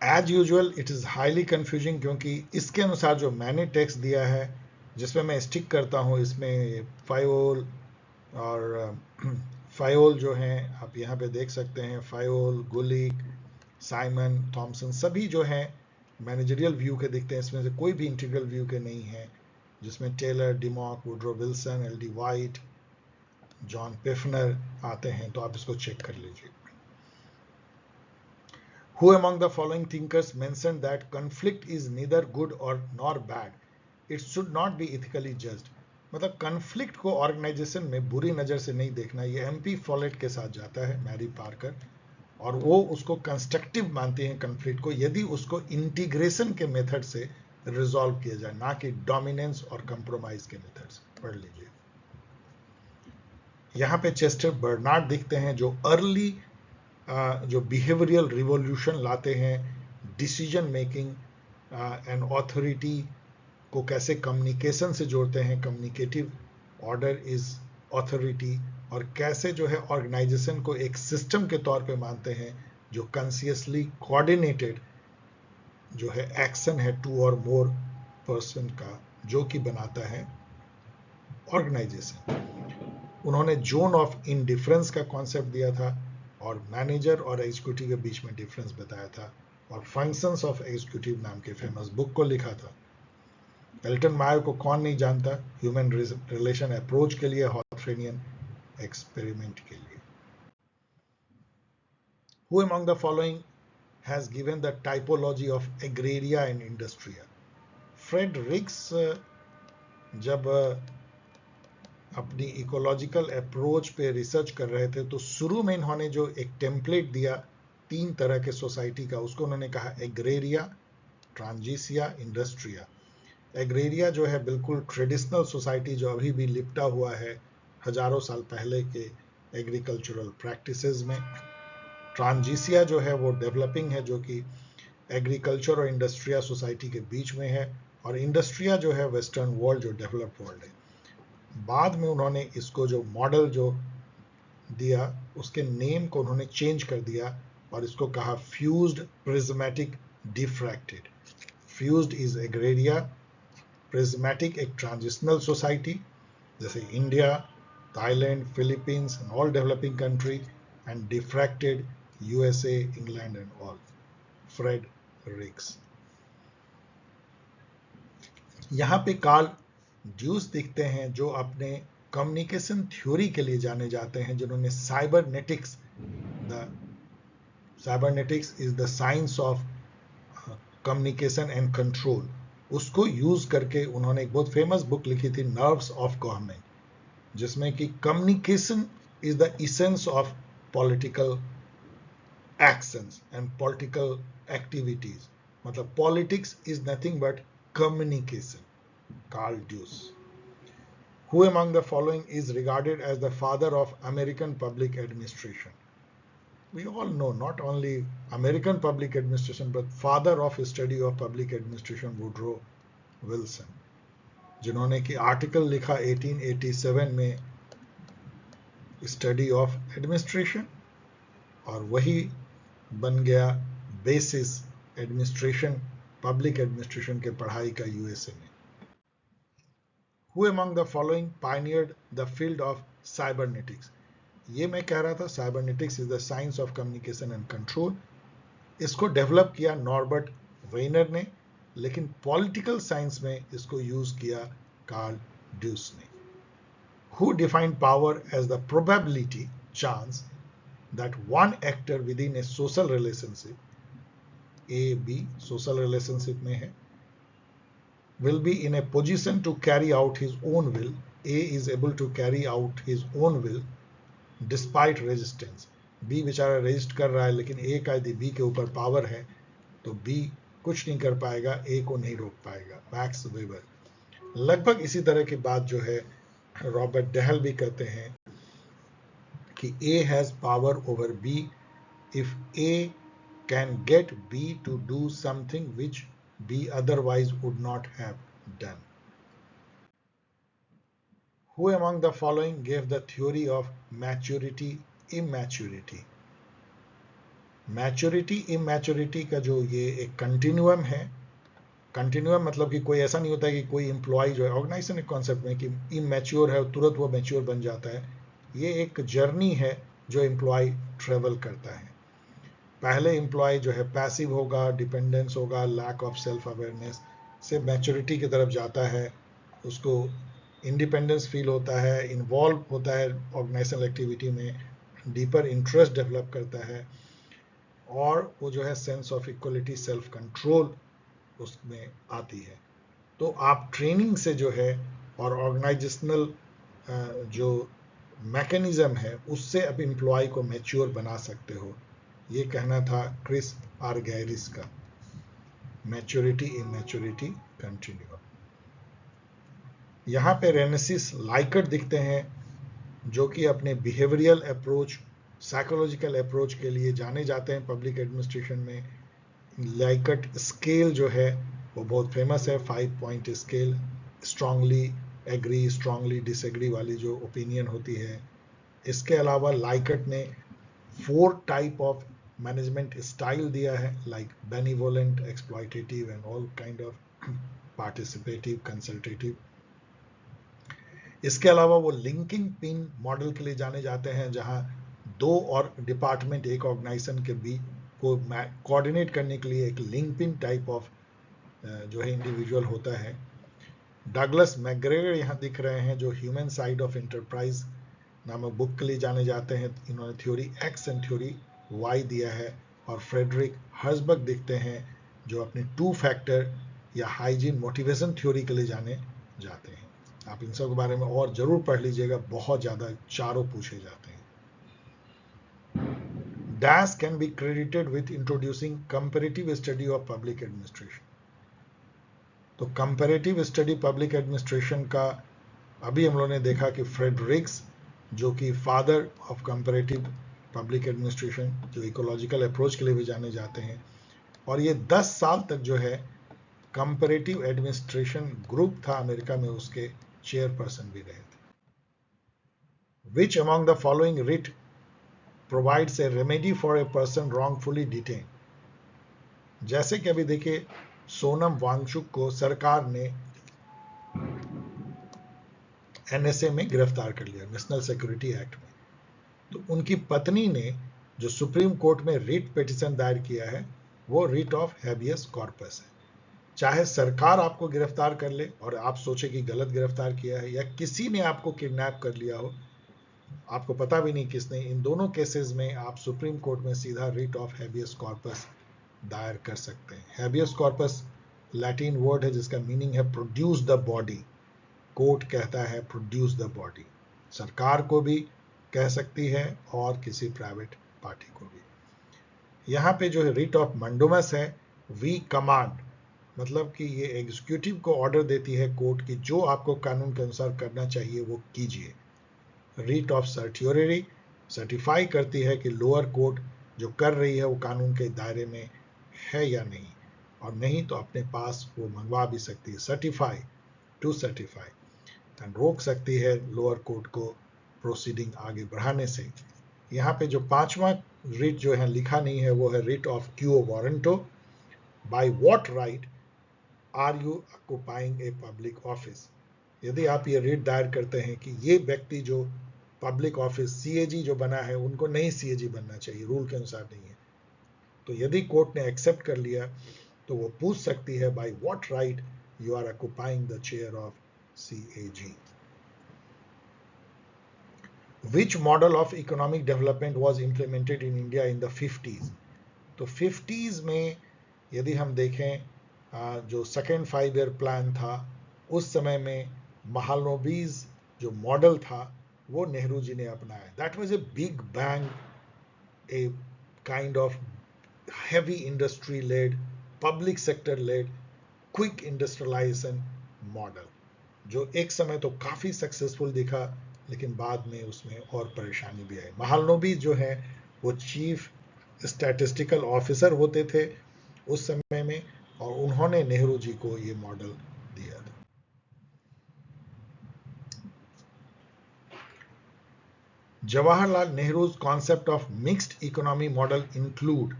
[SPEAKER 1] as usual it is highly confusing, क्योंकि इसके अनुसार जो मैंने टेक्स्ट दिया है जिसमें मैं स्टिक करता हूँ, इसमें फायोल और फायोल जो हैं आप यहाँ पे देख सकते हैं, फायोल, गुलिक, साइमन, थॉमसन सभी जो हैं मैनेजरियल व्यू के दिखते हैं, इसमें से कोई भी इंटीग्रल व्यू के नहीं है, जिसमें Taylor, Dimock, Woodrow Wilson, L D. White, John Pfiffner आते हैं, तो आप इसको चेक कर लीजिए। Who among the following thinkers mentioned that conflict is neither good or nor bad? It should not be ethically judged. मतलब conflict को ऑर्गेनाइजेशन में बुरी नज़र से नहीं देखना, ये एमपी फॉलेट के साथ जाता है, मैरी पार्कर, और वो उसको कंस्ट्रक्टिव मानते हैं conflict को, यदि उसको इंटीग्रेशन के मेथड से रिजॉल्व किया जाए, ना कि डोमिनेंस और कंप्रोमाइज के मेथड से। पढ़ लीजिए। यहाँ पे चेस्टर बर्नार्ड दिखते हैं जो अर्ली जो बिहेवियरल रिवॉल्यूशन लाते हैं, डिसीजन मेकिंग एंड ऑथोरिटी को कैसे कम्युनिकेशन से जोड़ते हैं, कम्युनिकेटिव ऑर्डर इज ऑथोरिटी, और कैसे जो है ऑर्गेनाइजेशन को एक सिस्टम के तौर पे मानते हैं जो कंसियसली कोऑर्डिनेटेड जो है एक्शन है टू और मोर पर्सन का, जो कि बनाता है ऑर्गेनाइजेशन। उन्होंने जोन ऑफ इनडिफरेंस का कॉन्सेप्ट दिया था, और मैनेजर और एग्जीक्यूटिव के बीच में डिफरेंस बताया था, और फंक्शंस ऑफ एग्जीक्यूटिव नाम के फेमस बुक को लिखा था। एल्टन मायर को कौन नहीं जानता, ह्यूमन रिलेशन अप्रोच के लिए, हॉफरेनियन एक्सपेरिमेंट के लिए। Who among the following has given the typology of agraria and industria? Fred Riggs जब अपनी इकोलॉजिकल अप्रोच पे रिसर्च कर रहे थे, तो शुरू में इन्होंने जो एक टेम्पलेट दिया 3 तरह के सोसाइटी का, उसको उन्होंने कहा एग्रेरिया, ट्रांजिसिया, इंडस्ट्रिया। एग्रेरिया जो है बिल्कुल ट्रेडिशनल सोसाइटी जो अभी भी लिपटा हुआ है हजारों साल पहले के एग्रीकल्चरल प्रैक्टिसेस में। ट्रांजिसिया जो है वो डेवलपिंग है, जो कि एग्रीकल्चर और इंडस्ट्रिया सोसाइटी के बीच में है, और इंडस्ट्रिया जो है वेस्टर्न वर्ल्ड जो डेवलप्ड वर्ल्ड है। बाद में उन्होंने इसको जो मॉडल जो दिया उसके नेम को उन्होंने चेंज कर दिया और इसको कहा fused prismatic diffracted. Fused is agraria, prismatic एक ट्रांजिशनल सोसाइटी जैसे India, Thailand, Philippines and all developing country, and diffracted USA, England and all. Fred Riggs. यहाँ पे कार्ल ड्यूस दिखते हैं जो अपने कम्युनिकेशन थ्योरी के लिए जाने जाते हैं, जिन्होंने cybernetics is the science of communication and control, उसको यूज करके उन्होंने एक बहुत फेमस बुक लिखी थी नर्व्स ऑफ गवर्नमेंट, जिसमें कि communication is the essence of political actions and political activities. मतलब politics is nothing but communication. Carl Deuce. Who among the following is regarded as the father of American public administration? We all know not only American public administration but father of study of public administration Woodrow Wilson, जिन्होंने कि आर्टिकल लिखा 1887 में स्टडी ऑफ एडमिनिस्ट्रेशन, और वही बन गया बेसिस एडमिनिस्ट्रेशन, पब्लिक एडमिनिस्ट्रेशन के पढ़ाई का यूएसए में। Who among the following pioneered the field of cybernetics? ये मैं कह रहा था cybernetics is the science of communication and control. इसको डेवलप किया नॉर्बर्ट वेनर ने, लेकिन पॉलिटिकल साइंस में इसको यूज किया कार्ल ड्यूस ने। Who defined power as the probability, chance, that one actor within a social relationship, A, B, social relationship में है, will be in a position to carry out his own will. A is able to carry out his own will despite resistance. B बेचारा रेजिस्ट कर रहा है, लेकिन A का यदि B के ऊपर पावर है तो B कुछ नहीं कर पाएगा, A को नहीं रोक पाएगा। Max weber. लगभग इसी तरह की बात जो है रॉबर्ट डेहल भी कहते हैं कि A has power over B if A can get B to do something which B otherwise would not have done. Who among the following gave the theory of maturity immaturity? Maturity immaturity का जो ये एक कंटिन्यूअम है, कंटिन्यूअम मतलब कि कोई ऐसा नहीं होता है कि कोई एम्प्लॉय जो है ऑर्गेनाइजेशन एक कॉन्सेप्ट में कि इमेच्योर है तुरंत वो मैच्योर बन जाता है। ये एक जर्नी है जो एम्प्लॉय ट्रेवल करता है। पहले एम्प्लॉय जो है पैसिव होगा, डिपेंडेंस होगा, लैक ऑफ सेल्फ अवेयरनेस से मैच्योरिटी की तरफ जाता है, उसको इंडिपेंडेंस फील होता है, इन्वॉल्व होता है ऑर्गेनाइजेशनल एक्टिविटी में, डीपर इंटरेस्ट डेवलप करता है, और वो जो है sense of equality, self control उसमें आती है। तो आप ट्रेनिंग से जो है और ऑर्गेनाइजेशनल जो मैकेनिज्म है उससे अब एम्प्लॉय को मैच्योर बना सकते हो। ये कहना था क्रिस आर गैरिस का। Maturity immaturity continuum. यहाँ पे रेनेसिस लाइकट दिखते हैं जो कि अपने बिहेवियरल अप्रोच, साइकोलॉजिकल अप्रोच के लिए जाने जाते हैं पब्लिक एडमिनिस्ट्रेशन में। लाइकट स्केल जो है वो बहुत फेमस है, 5 point scale, strongly agree, strongly disagree वाली जो ओपिनियन होती है। इसके अलावा लाइकट ने 4 टाइप ऑफ मैनेजमेंट स्टाइल दिया है, like benevolent, exploitative and all kind of participative, consultative. इसके अलावा वो लिंकिंग पिन मॉडल के लिए जाने जाते हैं, जहां 2 और डिपार्टमेंट एक ऑर्गेनाइजेशन के बीच को कोऑर्डिनेट करने के लिए एक लिंक पिन टाइप ऑफ जो है इंडिविजुअल होता है। डगलस मैकग्रेगर यहाँ दिख रहे हैं जो ह्यूमन साइड ऑफ एंटरप्राइज नामक बुक के लिए जाने जाते हैं। इन्होंने theory X and theory Y दिया है। और फ्रेडरिक हर्जबर्ग दिखते हैं जो अपने 2 फैक्टर या हाइजीन मोटिवेशन थ्योरी के लिए जाने जाते हैं। आप इन सब के बारे में और जरूर पढ़ लीजिएगा, बहुत ज़्यादा चारों पूछे जाते हैं। Dash can be credited with introducing comparative study of public administration. तो कंपैरेटिव स्टडी पब्लिक एडमिनिस्ट्रेशन का अभी हम लोगों ने देखा कि फ्रेडरिक्स, जो कि father of comparative public administration, जो इकोलॉजिकल अप्रोच के लिए भी जाने जाते हैं, और ये 10 साल तक जो है कंपैरेटिव एडमिनिस्ट्रेशन ग्रुप था अमेरिका में, उसके चेयरपर्सन भी रहे थे. Which among the following writ provides a remedy for a person wrongfully detained? जैसे कि अभी देखिए सोनम वांगचुक को सरकार ने एनएसए में गिरफ्तार कर लिया, नेशनल सिक्योरिटी एक्ट में. तो उनकी पत्नी ने जो सुप्रीम कोर्ट में रिट पिटीशन दायर किया है वो रिट ऑफ हैबियस कॉर्पस है. चाहे सरकार आपको गिरफ्तार कर ले और आप सोचे कि गलत गिरफ्तार किया है, या किसी ने आपको किडनैप कर लिया हो, आपको पता भी नहीं किसने, इन दोनों केसेस में आप सुप्रीम कोर्ट में सीधा रिट ऑफ हैबियस कॉर्पस दायर कर सकते हैं. हैबियस कॉर्पस लैटिन वर्ड है जिसका मीनिंग है प्रोड्यूस द बॉडी. कोर्ट कहता है प्रोड्यूस द बॉडी. सरकार को भी कह सकती है और किसी प्राइवेट पार्टी को भी. यहाँ पे जो है रिट ऑफ मंडोमस है, वी कमांड, मतलब कि ये एग्जीक्यूटिव को ऑर्डर देती है कोर्ट की जो आपको कानून के अनुसार करना चाहिए वो कीजिए. रिट ऑफ सर्टियोररी सर्टिफाई करती है कि लोअर कोर्ट जो कर रही है वो कानून के दायरे में है या नहीं, और नहीं तो अपने पास वो मंगवा भी सकती है. सर्टिफाई टू सर्टिफाई, एंड रोक सकती है लोअर कोर्ट को प्रोसीडिंग आगे बढ़ाने से. यहाँ पे जो पांचवा रिट जो है लिखा नहीं है वो है writ of quo warranto. By what right are you occupying a public office. यदि आप ये रिट दायर करते हैं कि ये व्यक्ति जो पब्लिक ऑफिस सीएजी जो बना है उनको नहीं सीएजी बनना चाहिए, रूल के अनुसार नहीं है, तो यदि कोर्ट ने एक्सेप्ट कर लिया तो वो पूछ सकती है by what right you are occupying the chair of CAG. Which model of economic development was implemented in India in the 50s? तो 50s में यदि हम देखें जो सेकेंड 5 ईयर प्लान था उस समय में महालनोबिस जो मॉडल था वो नेहरू जी ने अपनाया. That was a big bang, a kind of heavy industry led, public sector led, quick industrialisation model, जो एक समय तो काफी सक्सेसफुल दिखा लेकिन बाद में उसमें और परेशानी भी आई. महालनोबिस जो है वो चीफ स्टैटिस्टिकल ऑफिसर होते थे उस समय में, और उन्होंने नेहरू जी को ये मॉडल दिया था. Jawaharlal Nehru's concept of mixed economy model include,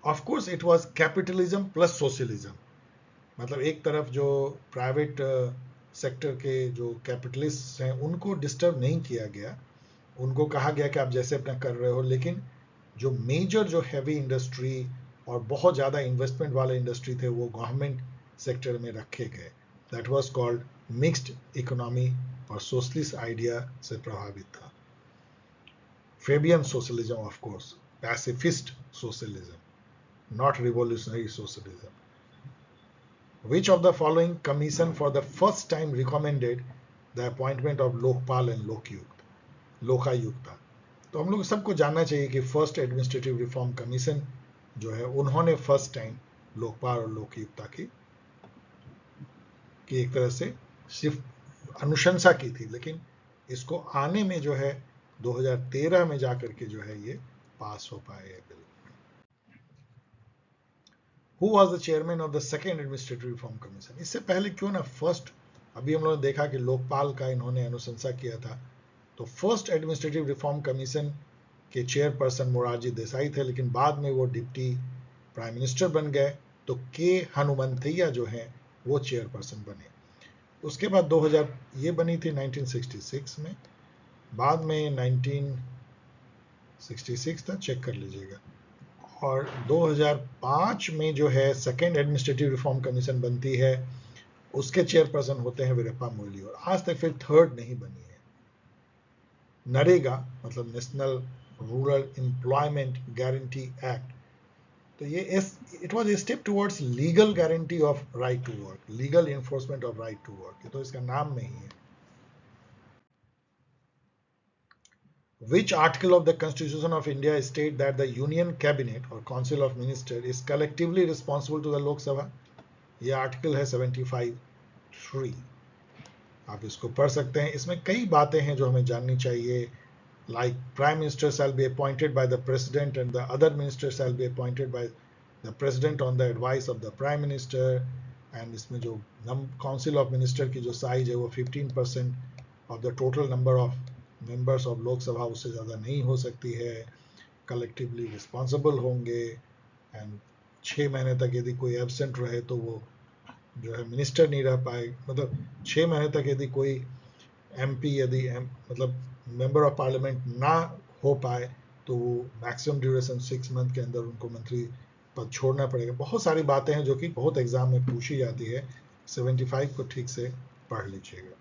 [SPEAKER 1] of course it was capitalism plus socialism. मतलब एक तरफ जो प्राइवेट सेक्टर के जो कैपिटलिस्ट हैं उनको डिस्टर्ब नहीं किया गया, उनको कहा गया कि आप जैसे अपना कर रहे हो, लेकिन जो मेजर जो हैवी इंडस्ट्री और बहुत ज़्यादा इन्वेस्टमेंट वाले इंडस्ट्री थे वो गवर्नमेंट सेक्टर में रखे गए. That was called mixed economy, और सोशलिस्ट आइडिया से प्रभावित था. Fabian socialism, of course, pacifist socialism, not revolutionary socialism. Which of the following commission for the first time recommended the appointment of Lokpal and Lokayukta? तो हम लोग सबको जानना चाहिए कि फर्स्ट एडमिनिस्ट्रेटिव रिफॉर्म कमीशन जो है उन्होंने फर्स्ट टाइम लोकपाल और लोकयुक्ता की एक तरह से सिर्फ अनुशंसा की थी, लेकिन इसको आने में जो है 2013 में जाकर के जो है ये पास हो पाए ये bill. Who was the chairman of the second administrative reform commission? इससे पहले क्यों ना फर्स्ट, अभी हम लोगों ने देखा कि लोकपाल का इन्होंने अनुशंसा किया था, तो फर्स्ट एडमिनिस्ट्रेटिव रिफॉर्म कमीशन के चेयरपर्सन मोरारजी देसाई थे, लेकिन बाद में वो डिप्टी प्राइम मिनिस्टर बन गए, तो के हनुमंतैया जो हैं वो चेयरपर्सन बने. उसके बाद 2000 ये बनी थी 1966 में, बाद में 1966 था, चेक कर लीजिएगा, और 2005 में जो है सेकेंड एडमिनिस्ट्रेटिव रिफॉर्म कमीशन बनती है, उसके चेयरपर्सन होते हैं वीरप्पा मोइली, और आज तक फिर थर्ड नहीं बनी है. नरेगा मतलब national rural employment guarantee act, तो ये it was a step towards legal guarantee of right to work, legal enforcement of right to work, ये तो इसका नाम में ही है. Which article of the Constitution of India state that the Union Cabinet or Council of Ministers is collectively responsible to the Lok Sabha? ये आर्टिकल है 75(3). आप इसको पढ़ सकते हैं। इसमें कई बातें हैं जो हमें जाननी चाहिए, like prime minister shall be appointed by the president and the other ministers shall be appointed by the president on the advice of the prime minister, and इसमें जो council of minister की जो साइज है वो 15% of the total number of members of लोक सभा, उससे ज़्यादा नहीं हो सकती है। कलेक्टिवली रिस्पॉन्सिबल होंगे, एंड 6 महीने तक यदि कोई एबसेंट रहे तो वो जो है मिनिस्टर नहीं रह पाए, मतलब 6 महीने तक यदि कोई एमपी यदि मतलब मेंबर ऑफ पार्लियामेंट ना हो पाए तो वो मैक्सिमम ड्यूरेशन 6 मंथ के अंदर उनको मंत्री पद छोड़ना पड़ेगा। बहुत सारी बातें हैं जो कि बहुत एग्जाम में पूछी जाती है। 75 को ठीक से पढ़ लीजिएगा।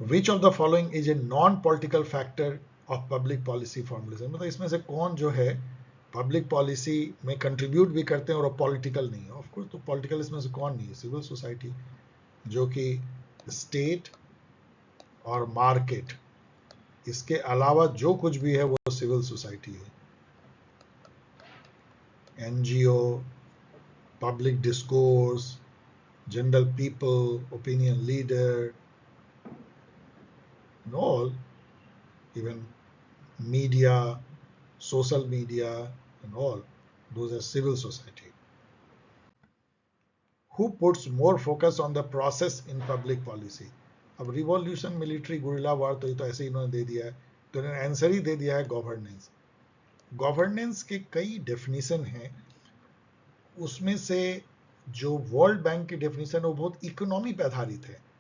[SPEAKER 1] Which of the following is a non-political factor of public policy formulation? मतलब इसमें से कौन जो है पब्लिक पॉलिसी में कंट्रीब्यूट भी करते हैं और पॉलिटिकल नहीं है। ऑफ कोर्स, तो पॉलिटिकल इसमें से कौन नहीं है? सिविल सोसाइटी, जो कि स्टेट और मार्केट, इसके अलावा जो कुछ भी है वो सिविल सोसाइटी है। NGO, public discourse, general people, opinion leader, and all, even media, social media, and all, those are civil society. Who puts more focus on the process in public policy? अब रिवॉल्यूशन, मिलिट्री, गुरिल्ला वार तो ये तो ऐसे ही इन्होंने दे दिया है, तो इन्होंने आंसर ही दे दिया है गवर्नेंस। गवर्नेंस के कई डेफिनेशन हैं, उसमें से जो वर्ल्ड बैंक की डेफिनेशन है वो बहुत इकोनॉमी पे आधारित है।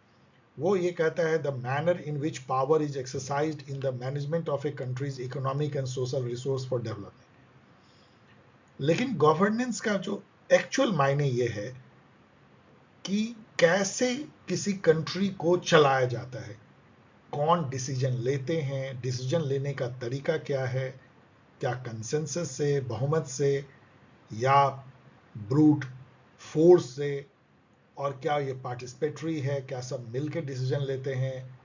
[SPEAKER 1] वो ये कहता है the manner in which power is exercised in the management of A countries economic and social resource for development. लेकिन गवर्नेंस का जो एक्चुअल मायने ये है कि कैसे किसी कंट्री को चलाया जाता है, कौन डिसीजन लेते हैं, डिसीजन लेने का तरीका क्या है, क्या कंसेंसस से, बहुमत से, या ब्रूट फोर्स से, और क्या ये पार्टिसिपेटरी है, क्या सब मिलकर डिसीजन लेते हैं,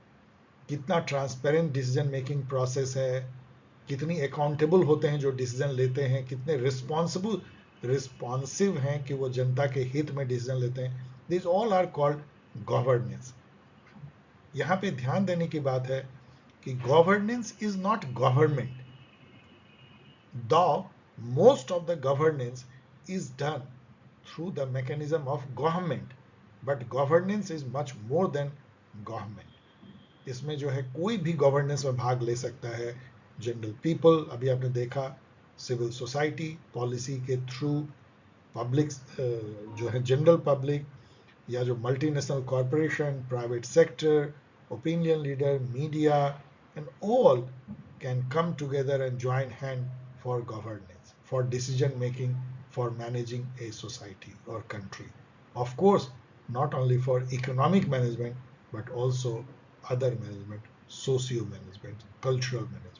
[SPEAKER 1] कितना ट्रांसपेरेंट डिसीजन मेकिंग प्रोसेस है, कितनी अकाउंटेबल होते हैं जो डिसीजन लेते हैं, कितने रिस्पॉन्सिव हैं कि वो जनता के हित में डिसीजन लेते हैं। This all are called governance. यहाँ पे ध्यान देने की बात है कि governance is not government, though most of the governance is done through the mechanism of government, but governance is much more than government. इसमें जो है कोई भी गवर्नेंस में भाग ले सकता है। जनरल पीपल, अभी आपने देखा, सिविल सोसाइटी, पॉलिसी के थ्रू, पब्लिक जो है जनरल पब्लिक, या जो multinational corporation, private sector, opinion leader, media, and all can come together and join hand for governance, for decision making, for managing a society or country. Of course, not only for economic management, but also other management, socio-management, cultural management.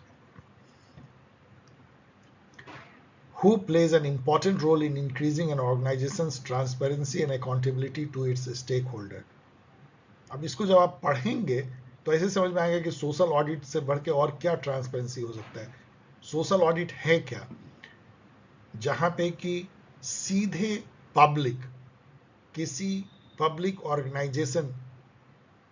[SPEAKER 1] Who plays an important role in increasing an organization's transparency and accountability to its stakeholder? अब इसको जब आप पढ़ेंगे तो ऐसे समझ में आएगा कि सोशल ऑडिट से बढ़ के और क्या ट्रांसपेरेंसी हो सकता है। सोशल ऑडिट है क्या? जहां पे कि सीधे पब्लिक किसी पब्लिक ऑर्गेनाइजेशन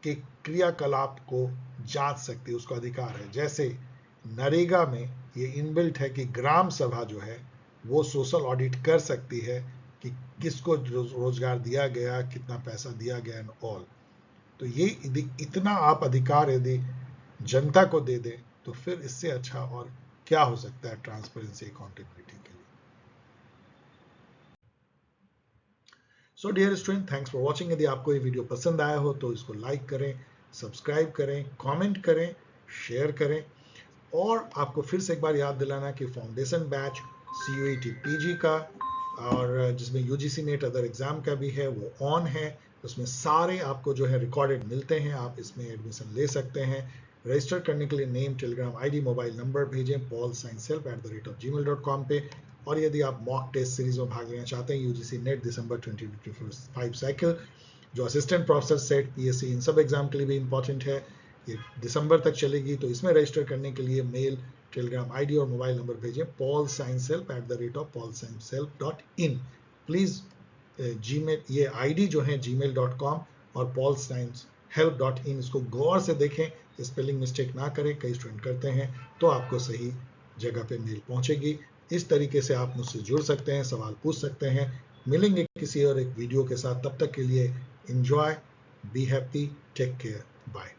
[SPEAKER 1] के क्रियाकलाप को जांच सकती है, उसका अधिकार है। जैसे नरेगा में ये इनबिल्ट है कि ग्राम सभा जो है वो सोशल ऑडिट कर सकती है कि किसको रोजगार दिया गया, कितना पैसा दिया गया, एंड ऑल। तो ये इतना आप अधिकार यदि जनता को दे दें तो फिर इससे अच्छा और क्या हो सकता है ट्रांसपेरेंसी, अकाउंटेबिलिटी के लिए। So dear student, thanks for watching. यदि आपको ये वीडियो पसंद आया हो तो इसको लाइक करें, सब्सक्राइब करें, कमेंट करें, शेयर करें, और आपको फिर से एक बार याद दिलाना कि फाउंडेशन बैच CUET PG का, और जिसमें UGC नेट अदर एग्जाम का भी है, वो ऑन है। उसमें सारे आपको जो है रिकॉर्डेड मिलते हैं, आप इसमें एडमिशन ले सकते हैं। रजिस्टर करने के लिए name, Telegram ID, mobile number भेजें paulsciencehelp@gmail.com पे। और यदि आप मॉक टेस्ट सीरीज में भाग लेना चाहते हैं, UGC नेट दिसंबर 2025 साइकिल, जो असिस्टेंट प्रोफेसर सेट, PSC, इन सब एग्जाम के लिए भी इंपॉर्टेंट है, ये दिसंबर तक चलेगी। तो इसमें रजिस्टर करने के लिए मेल, टेलीग्राम ID और मोबाइल नंबर भेजें paulsciencehelp@paulsciencehelp.in। प्लीज़ जीमेल, ये आईडी जो है gmail.com और paulsteinshelp.in, इसको गौर से देखें, स्पेलिंग मिस्टेक ना करें, कई स्टूडेंट करते हैं, तो आपको सही जगह पे मेल पहुंचेगी। इस तरीके से आप मुझसे जुड़ सकते हैं, सवाल पूछ सकते हैं। मिलेंगे किसी और एक वीडियो के साथ, तब तक के लिए enjoy, be happy, take care, bye.